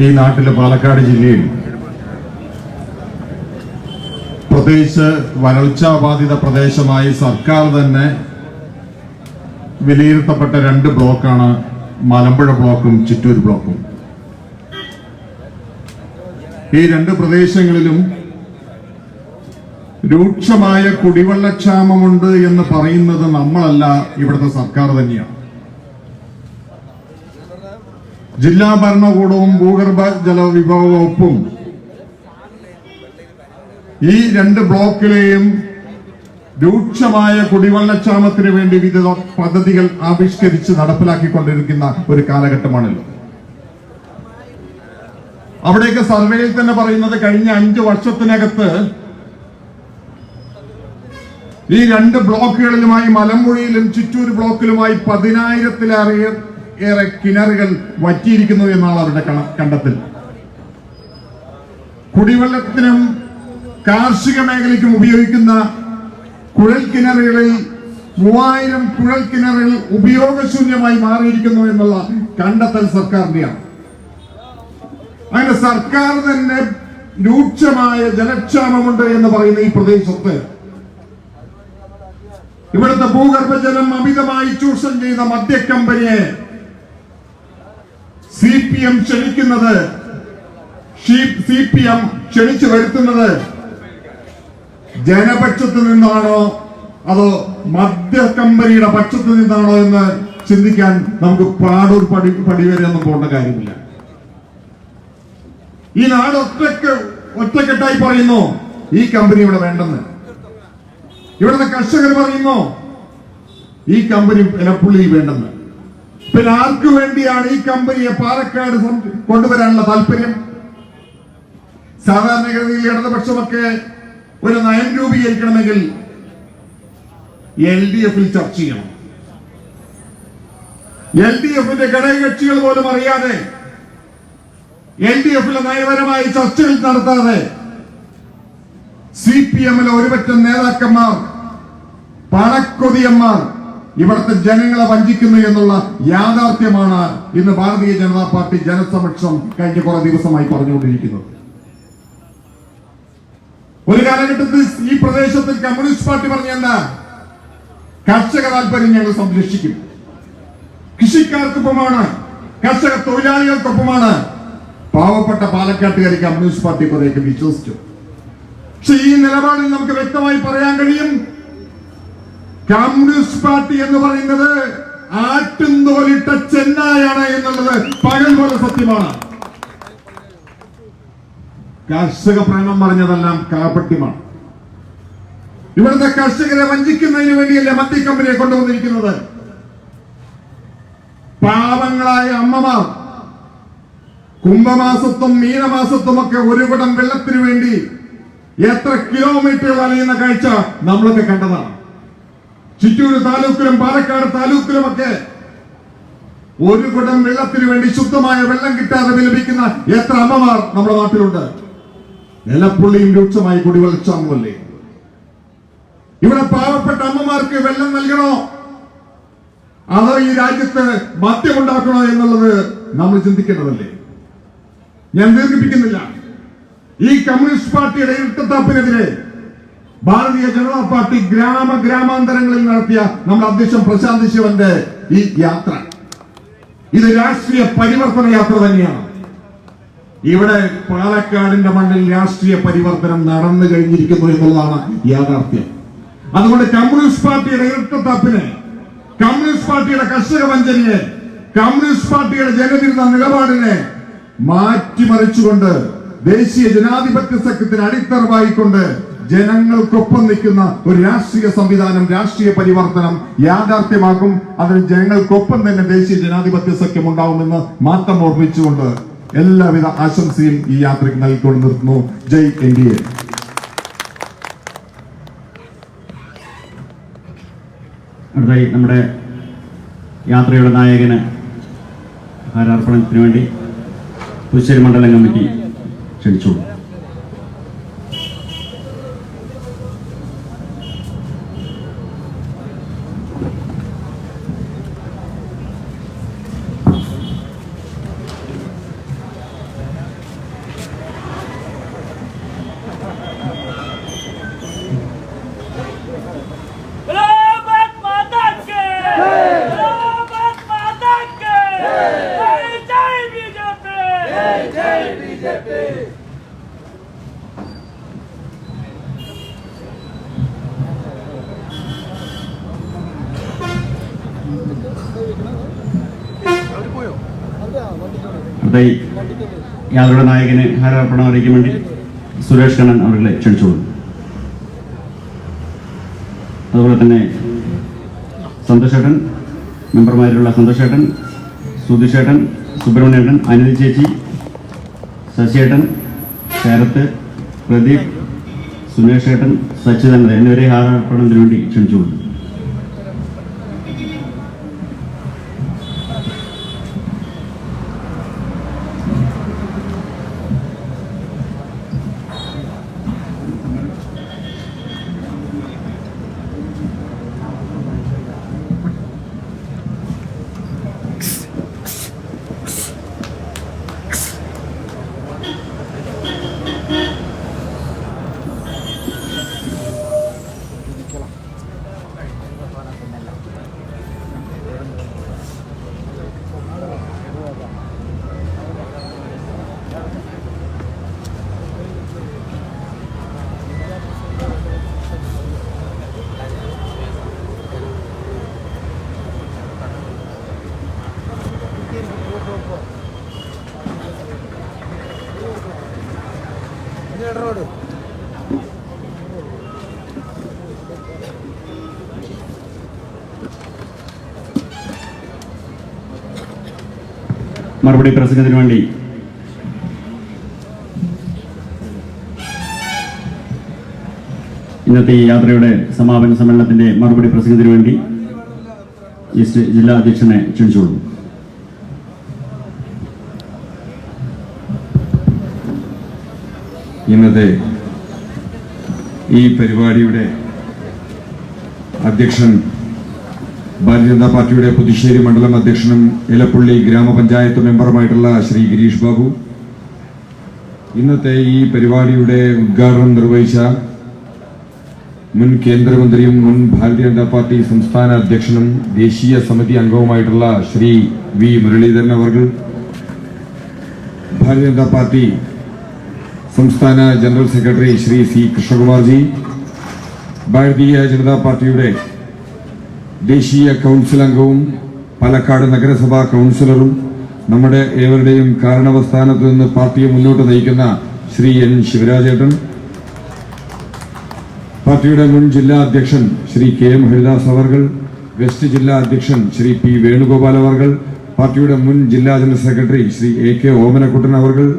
ഈ നാട്ടിലെ പാലക്കാട് ജില്ലയിൽ പ്രത്യേകിച്ച് വരൾച്ചാബാധിത പ്രദേശമായി സർക്കാർ തന്നെ വിലയിരുത്തപ്പെട്ട 2 ബ്ലോക്കാണ് മലമ്പുഴ ബ്ലോക്കും ചിറ്റൂർ ബ്ലോക്കും. ഈ 2 പ്രദേശങ്ങളിലും രൂക്ഷമായ കുടിവെള്ളക്ഷാമമുണ്ട് എന്ന് പറയുന്നത് നമ്മളല്ല, ഇവിടുത്തെ സർക്കാർ തന്നെയാണ്. ജില്ലാ ഭരണകൂടവും ഭൂഗർഭ ജലവിഭവ വകുപ്പും ഈ 2 ബ്ലോക്കിലെയും രൂക്ഷമായ കുടിവെള്ളക്ഷാമത്തിന് വേണ്ടി വിവിധ പദ്ധതികൾ ആവിഷ്കരിച്ച് നടപ്പിലാക്കിക്കൊണ്ടിരിക്കുന്ന ഒരു കാലഘട്ടമാണല്ലോ. അവിടെയൊക്കെ സർവേയിൽ തന്നെ പറയുന്നത് കഴിഞ്ഞ 5 വർഷത്തിനകത്ത് ഈ 2 ബ്ലോക്കുകളിലുമായി മലമ്പുഴയിലും ചിറ്റൂർ ബ്ലോക്കിലുമായി 10,000-ലേറെ കിണറുകൾ വറ്റിയിരിക്കുന്നു എന്നാണ് അവരുടെ കണ്ടെത്തൽ. കുടിവെള്ളത്തിനും കാർഷിക മേഖലയ്ക്കും ഉപയോഗിക്കുന്ന കുഴൽ കിണറുകളിൽ 3000 കുഴൽ കിണറുകൾ ഉപയോഗശൂന്യമായി മാറിയിരിക്കുന്നു എന്നുള്ള കണ്ടെത്തൽ സർക്കാരിന്റെയാണ്. അങ്ങനെ സർക്കാർ തന്നെ രൂക്ഷമായ ജലക്ഷാമമുണ്ട് എന്ന് പറയുന്ന ഈ പ്രദേശത്ത് ഇവിടുത്തെ ഭൂഗർഭജലം അമിതമായി ചൂഷണം ചെയ്ത മദ്യ കമ്പനിയെ CPM ക്ഷണിക്കുന്നത്, CPM ക്ഷണിച്ചു വരുത്തുന്നത് ജനപക്ഷത്ത് നിന്നാണോ അതോ മദ്യ കമ്പനിയുടെ പക്ഷത്ത് നിന്നാണോ എന്ന് ചിന്തിക്കാൻ നമുക്ക് പാടൂർ പടി വരെ ഒന്നും പോകേണ്ട കാര്യമില്ല. ഈ നാട് ഒറ്റക്കെട്ടായി പറയുന്നു ഈ കമ്പനി ഇവിടെ വേണ്ടെന്ന്. ഇവിടുത്തെ കർഷകർ പറയുന്നു ഈ കമ്പനി എലപ്പുള്ളി വേണ്ടെന്ന്. പിന്നെ ആർക്കു വേണ്ടിയാണ് ഈ കമ്പനിയെ പാലക്കാട് കൊണ്ടുവരാനുള്ള താല്പര്യം? സാധാരണഗതിയിൽ ഇടതുപക്ഷമൊക്കെ ഒരു നയം രൂപീകരിക്കണമെങ്കിൽ LDF-ൽ ചർച്ച ചെയ്യണം. LDF-ന്റെ ഘടകകക്ഷികൾ പോലും അറിയാതെ, LDF-ലെ നയപരമായ ചർച്ചകൾ നടത്താതെ CPM-ലെ ഒരുപറ്റം നേതാക്കന്മാർ, പണക്കൊതിയന്മാർ ഇവിടുത്തെ ജനങ്ങളെ വഞ്ചിക്കുന്നു എന്നുള്ള യാഥാർത്ഥ്യമാണ് ഇന്ന് ഭാരതീയ ജനതാ പാർട്ടി ജനസമക്ഷം കഴിഞ്ഞ കുറെ ദിവസമായി പറഞ്ഞുകൊണ്ടിരിക്കുന്നത്. ഒരു കാലഘട്ടത്തിൽ ഈ പ്രദേശത്തിൽ കമ്മ്യൂണിസ്റ്റ് പാർട്ടി പറഞ്ഞല്ല, കർഷക താല്പര്യം ഞങ്ങൾ സംരക്ഷിക്കും, കൃഷിക്കാർക്കൊപ്പമാണ്, കർഷക തൊഴിലാളികൾക്കൊപ്പമാണ്. പാവപ്പെട്ട പാലക്കാട്ടുകാരി കമ്മ്യൂണിസ്റ്റ് പാർട്ടി കുറേയൊക്കെ വിശ്വസിച്ചു. പക്ഷെ ഈ നിലപാടിൽ നമുക്ക് വ്യക്തമായി പറയാൻ കഴിയും, കമ്മ്യൂണിസ്റ്റ് പാർട്ടി എന്ന് പറയുന്നത് ആട്ടുംതോലിട്ട ചെന്നായാണ് എന്നുള്ളത് പകൽ പോലെ സത്യമാണ്. കർഷക പ്രേമം പറഞ്ഞതെല്ലാം കാപട്യമാണ്. ഇവിടുത്തെ കർഷകരെ വഞ്ചിക്കുന്നതിന് വേണ്ടിയല്ലേ മദ്യ കമ്പനിയെ കൊണ്ടുവന്നിരിക്കുന്നത്. പാവങ്ങളായ അമ്മമാർ കുംഭമാസത്തും മീനമാസത്തും ഒക്കെ ഒരു കുടം വെള്ളത്തിന് വേണ്ടി എത്ര കിലോമീറ്റർ വലയുന്ന കാഴ്ച നമ്മളൊക്കെ കണ്ടതാണ്. ചിറ്റൂർ താലൂക്കിലും പാലക്കാട് താലൂക്കിലുമൊക്കെ ഒരു കുടം വെള്ളത്തിന് വേണ്ടി ശുദ്ധമായ വെള്ളം കിട്ടാതെ വിലപിക്കുന്ന എത്ര അമ്മമാർ നമ്മുടെ നാട്ടിലുണ്ട്. നിലപ്പുള്ളിയും രൂക്ഷമായി കുടിവെള്ളക്ഷാമല്ലേ. ഇവിടെ പാവപ്പെട്ട അമ്മമാർക്ക് വെള്ളം നൽകണോ അതോ ഈ രാജ്യത്ത് മദ്യമുണ്ടാക്കണോ എന്നുള്ളത് നമ്മൾ ചിന്തിക്കേണ്ടതല്ലേ. ഞാൻ ദീർഘിപ്പിക്കുന്നില്ല. ഈ കമ്മ്യൂണിസ്റ്റ് പാർട്ടിയുടെ ഇരട്ടത്താപ്പിനെതിരെ ഭാരതീയ ജനതാ പാർട്ടി ഗ്രാമാന്തരങ്ങളിൽ നടത്തിയ നമ്മുടെ അധ്യക്ഷൻ പ്രശാന്ത് ശിവന്റെ ഈ യാത്ര, ഇത് രാഷ്ട്രീയ പരിവർത്തന യാത്ര തന്നെയാണ്. ഇവിടെ പാലക്കാടിന്റെ മണ്ണിൽ രാഷ്ട്രീയ പരിവർത്തനം നടന്നു കഴിഞ്ഞിരിക്കുന്നു എന്നുള്ളതാണ് യാഥാർത്ഥ്യം. അതുകൊണ്ട് കമ്മ്യൂണിസ്റ്റ് പാർട്ടിയുടെ ഇരട്ടത്താപ്പിനെ, കമ്മ്യൂണിസ്റ്റ് പാർട്ടിയുടെ കർഷക വഞ്ചനയെ, കമ്മ്യൂണിസ്റ്റ് പാർട്ടിയുടെ ജനവിരുദ്ധ നിലപാടിനെ മാറ്റിമറിച്ചുകൊണ്ട് ദേശീയ ജനാധിപത്യ സഖ്യത്തിന് അടിത്തറവായിക്കൊണ്ട് ജനങ്ങൾക്കൊപ്പം നിൽക്കുന്ന ഒരു രാഷ്ട്രീയ സംവിധാനം, രാഷ്ട്രീയ പരിവർത്തനം യാഥാർത്ഥ്യമാക്കും. അതിന് ജനങ്ങൾക്കൊപ്പം തന്നെ ദേശീയ ജനാധിപത്യ സഖ്യം ഉണ്ടാവുമെന്ന് മാത്രം ഓർമ്മിച്ചുകൊണ്ട് എല്ലാവിധ ആശംസയും ഈ യാത്രയ്ക്ക് നൽകിക്കൊണ്ട് നിർത്തുന്നു. ജയ് NDA. അടുത്തായി നമ്മുടെ യാത്രയുടെ നായകന് ഹാരാർപ്പണത്തിന് വേണ്ടി പുതുശ്ശേരി മണ്ഡലം കമ്മിറ്റി ക്ഷണിച്ചോളൂ. അടുത്തായി യാത്രയുടെ നായകന് ഹാരാർപ്പണം അറിയിക്കാൻ വേണ്ടി സുരേഷ് കണ്ണൻ അവരെ ക്ഷണിച്ചോളൂ. അതുപോലെ തന്നെ സന്തോഷേട്ടൻ, മെമ്പർമാരിലുള്ള സന്തോഷേട്ടൻ, സുധീഷേട്ടൻ, സുബ്രഹ്മണ്യേട്ടൻ, അനിൽ ചേച്ചി, ശശിയേട്ടൻ, ശരത്ത്, പ്രദീപ്, സുനേഷ് ഏട്ടൻ, സച്ചിദാനന്ദൻ എന്നിവരെ ഹാരാർപ്പണത്തിന് വേണ്ടി ക്ഷണിച്ചുകൊള്ളു. മറുപടി പ്രസംഗത്തിന് വേണ്ടി ഇന്നത്തെ ഈ യാത്രയുടെ സമാപന സമ്മേളനത്തിന്റെ മറുപടി പ്രസംഗത്തിന് വേണ്ടി ഈസ്റ്റ് ജില്ലാ അധ്യക്ഷനെ ക്ഷണിച്ചുകൊള്ളു. ഇന്നത്തെ ഈ പരിപാടിയുടെ അധ്യക്ഷൻ ഭാരതീയ ജനതാ പാർട്ടിയുടെ പുതുശ്ശേരി മണ്ഡലം അധ്യക്ഷനും എലപ്പുള്ളി ഗ്രാമപഞ്ചായത്ത് മെമ്പറുമായിട്ടുള്ള ശ്രീ ഗിരീഷ് ബാബു, ഇന്നത്തെ ഈ പരിപാടിയുടെ ഉദ്ഘാടനം നിർവഹിച്ച മുൻ കേന്ദ്രമന്ത്രിയും മുൻ ഭാരതീയ ജനതാ പാർട്ടി സംസ്ഥാന അധ്യക്ഷനും ദേശീയ സമിതി അംഗവുമായിട്ടുള്ള ശ്രീ വി മുരളീധരൻ അവർകൾ, ഭാരതീയ ജനതാ പാർട്ടി സംസ്ഥാന general secretary Shri C Krishnakumarji, Bharatiya Janata പാർട്ടിയുടെ ദേശീയ കൗൺസിൽ അംഗവും പാലക്കാട് നഗരസഭാ കൗൺസിലറും നമ്മുടെ ഏവരുടെയും കാരണവസ്ഥാനത്ത് നിന്ന് പാർട്ടിയെ മുന്നോട്ട് നയിക്കുന്ന ശ്രീ എൻ ശിവരാജേട്ടൻ, പാർട്ടിയുടെ മുൻ ജില്ലാ അധ്യക്ഷൻ ശ്രീ കെ എം ഹരിദാസ് അവർകൾ, വെസ്റ്റ് ജില്ലാ അധ്യക്ഷൻ ശ്രീ പി വേണുഗോപാൽ അവർകൾ, പാർട്ടിയുടെ മുൻ ജില്ലാ general secretary Shri A K Omanakuttan അവർകൾ,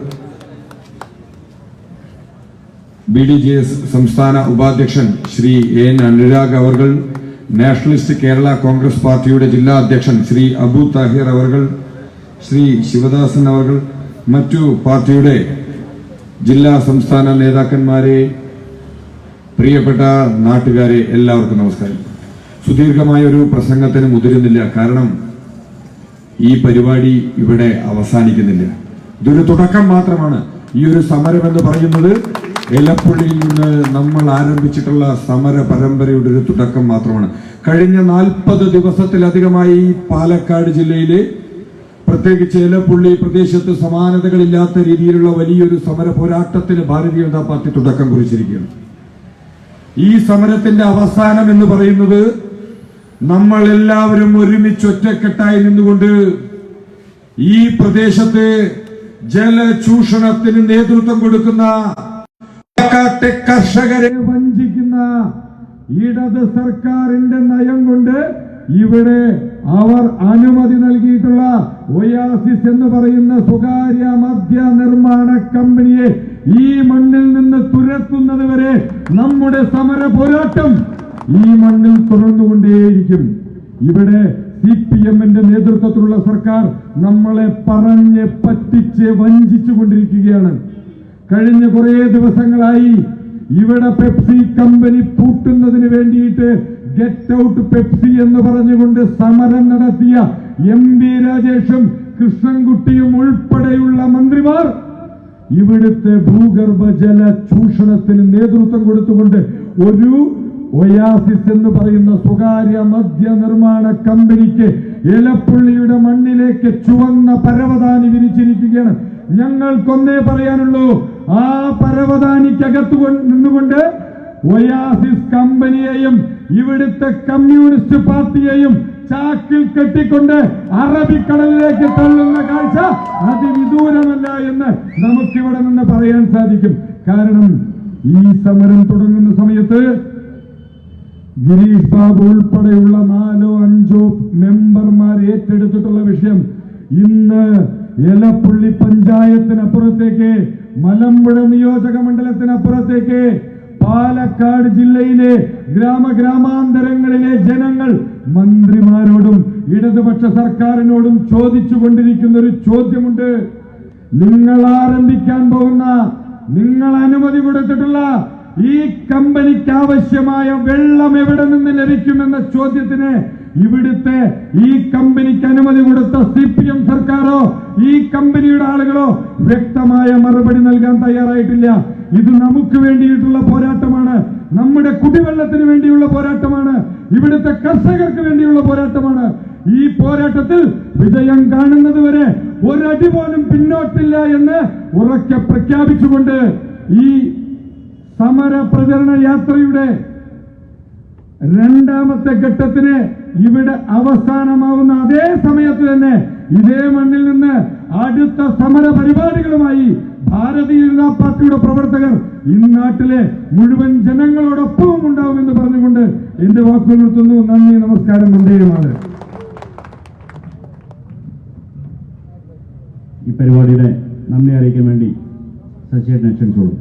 BDJS സംസ്ഥാന ഉപാധ്യക്ഷൻ ശ്രീ എൻ അനുരാഗ് അവർകൾ, നാഷണലിസ്റ്റ് കേരള കോൺഗ്രസ് പാർട്ടിയുടെ ജില്ലാ അധ്യക്ഷൻ ശ്രീ അബു താഹിർ അവർകൾ, ശ്രീ ശിവദാസൻ അവർകൾ, മറ്റു പാർട്ടിയുടെ ജില്ലാ സംസ്ഥാന നേതാക്കന്മാരെ, പ്രിയപ്പെട്ട നാട്ടുകാരെ, എല്ലാവർക്കും നമസ്കാരം. സുദീർഘമായ ഒരു പ്രസംഗത്തിന് മുതിരുന്നില്ല. കാരണം ഈ പരിപാടി ഇവിടെ അവസാനിക്കുന്നില്ല. ഇതൊരു തുടക്കം മാത്രമാണ്. ഈ ഒരു സമരം എന്ന് പറയുന്നത് എലപ്പുള്ളിയിൽ നിന്ന് നമ്മൾ ആരംഭിച്ചിട്ടുള്ള സമര പരമ്പരയുടെ ഒരു തുടക്കം മാത്രമാണ്. കഴിഞ്ഞ 40 ദിവസത്തിലധികമായി പാലക്കാട് ജില്ലയിലെ പ്രത്യേകിച്ച് എലപ്പുള്ളി പ്രദേശത്ത് സമാനതകളില്ലാത്ത രീതിയിലുള്ള വലിയൊരു സമര പോരാട്ടത്തിന് ഭാരതീയ ജനതാ പാർട്ടി തുടക്കം കുറിച്ചിരിക്കുകയാണ്. ഈ സമരത്തിന്റെ അവസാനം എന്ന് പറയുന്നത് നമ്മൾ എല്ലാവരും ഒരുമിച്ച് ഒറ്റക്കെട്ടായി നിന്നുകൊണ്ട് ഈ പ്രദേശത്ത് ജലചൂഷണത്തിന് നേതൃത്വം കൊടുക്കുന്ന കർഷകരെ വഞ്ചിക്കുന്ന ഇടത് സർക്കാരിന്റെ നയം കൊണ്ട് ഇവിടെ അവർ അനുമതി നൽകിയിട്ടുള്ള ഒയാസിസ് എന്ന് പറയുന്ന സ്വകാര്യ മദ്യ നിർമ്മാണ കമ്പനിയെ ഈ മണ്ണിൽ നിന്ന് തുരത്തുന്നത് വരെ നമ്മുടെ സമര പോരാട്ടം ഈ മണ്ണിൽ തുടർന്നുകൊണ്ടേയിരിക്കും. ഇവിടെ CPM-ന്റെ നേതൃത്വത്തിലുള്ള സർക്കാർ നമ്മളെ പറഞ്ഞ് പറ്റിച്ച് വഞ്ചിച്ചു കൊണ്ടിരിക്കുകയാണ്. കഴിഞ്ഞ കുറേ ദിവസങ്ങളായി ഇവിടെ പെപ്സി കമ്പനി പൂട്ടുന്നതിന് വേണ്ടിയിട്ട് ഗെറ്റ് ഔട്ട് പെപ്സി എന്ന് പറഞ്ഞുകൊണ്ട് സമരം നടത്തിയ MP രാജേഷും കൃഷ്ണൻകുട്ടിയും ഉൾപ്പെടെയുള്ള മന്ത്രിമാർ ഇവിടുത്തെ ഭൂഗർഭ ജല ചൂഷണത്തിന് നേതൃത്വം കൊടുത്തുകൊണ്ട് ഒരു ഒയാസിസ് എന്ന് പറയുന്ന സ്വകാര്യ മദ്യ നിർമ്മാണ കമ്പനിക്ക് എലപ്പുള്ളിയുടെ മണ്ണിലേക്ക് ചുവന്ന പരവതാനി വിരിച്ചിരിക്കുകയാണ്. ഞങ്ങൾക്കൊന്നേ പറയാനുള്ളൂ, ആ പരവതാനിക്കകത്തു നിന്നുകൊണ്ട് ഒയാസിസ് കമ്പനിയെയും ഇവിടുത്തെ കമ്മ്യൂണിസ്റ്റ് പാർട്ടിയെയും ചാക്കിൽ കെട്ടിക്കൊണ്ട് അറബിക്കടലിലേക്ക് തള്ളുന്ന കാഴ്ച അതിവിദൂരമല്ല എന്ന് നമുക്കിവിടെ നിന്ന് പറയാൻ സാധിക്കും. കാരണം ഈ സമരം തുടങ്ങുന്ന സമയത്ത് ഗിരീഷ് ബാബു ഉൾപ്പെടെയുള്ള 4-5 മെമ്പർമാർ ഏറ്റെടുത്തിട്ടുള്ള വിഷയം ഇന്ന് എലപ്പുള്ളി പഞ്ചായത്തിനപ്പുറത്തേക്ക്, മലമ്പുഴ നിയോജക മണ്ഡലത്തിനപ്പുറത്തേക്ക് പാലക്കാട് ജില്ലയിലെ ഗ്രാമാന്തരങ്ങളിലെ ജനങ്ങൾ മന്ത്രിമാരോടും ഇടതുപക്ഷ സർക്കാരിനോടും ചോദിച്ചുകൊണ്ടിരിക്കുന്ന ഒരു ചോദ്യമുണ്ട്. നിങ്ങൾ ആരംഭിക്കാൻ പോകുന്ന, നിങ്ങൾ അനുമതി കൊടുത്തിട്ടുള്ള ഈ കമ്പനിക്ക് ആവശ്യമായ വെള്ളം എവിടെ നിന്ന് ലഭിക്കുമെന്ന ചോദ്യത്തിന് ഇവിടുത്തെ ഈ കമ്പനിക്ക് അനുമതി കൊടുത്ത CPM സർക്കാരോ ഈ കമ്പനിയുടെ ആളുകളോ വ്യക്തമായ മറുപടി നൽകാൻ തയ്യാറായിട്ടില്ല. ഇത് നമുക്ക് വേണ്ടിയിട്ടുള്ള പോരാട്ടമാണ്, നമ്മുടെ കുടിവെള്ളത്തിന് വേണ്ടിയുള്ള പോരാട്ടമാണ്, ഇവിടുത്തെ കർഷകർക്ക് വേണ്ടിയുള്ള പോരാട്ടമാണ്. ഈ പോരാട്ടത്തിൽ വിജയം കാണുന്നതുവരെ ഒരടി പോലും പിന്നോട്ടില്ല എന്ന് ഉറക്കെ പ്രഖ്യാപിച്ചുകൊണ്ട് ഈ സമര പ്രചരണ യാത്രയുടെ രണ്ടാമത്തെ ഘട്ടത്തിന് ഇവിടെ അവസാനമാവുന്ന അതേ സമയത്ത് തന്നെ ഇതേ മണ്ണിൽ നിന്ന് അടുത്ത സമര പരിപാടികളുമായി ഭാരതീയ ജനതാ പാർട്ടിയുടെ പ്രവർത്തകർ ഈ നാട്ടിലെ മുഴുവൻ ജനങ്ങളോടൊപ്പവും ഉണ്ടാവുമെന്ന് പറഞ്ഞുകൊണ്ട് എന്റെ വാക്കുകൾ നിർത്തുന്നു. നന്ദി, നമസ്കാരം, വന്ദേമാതരം. ഈ പരിപാടിയുടെ നന്ദി അറിയിക്കാൻ വേണ്ടി ശശിയേട്ടനെ ക്ഷണിച്ചോളൂ.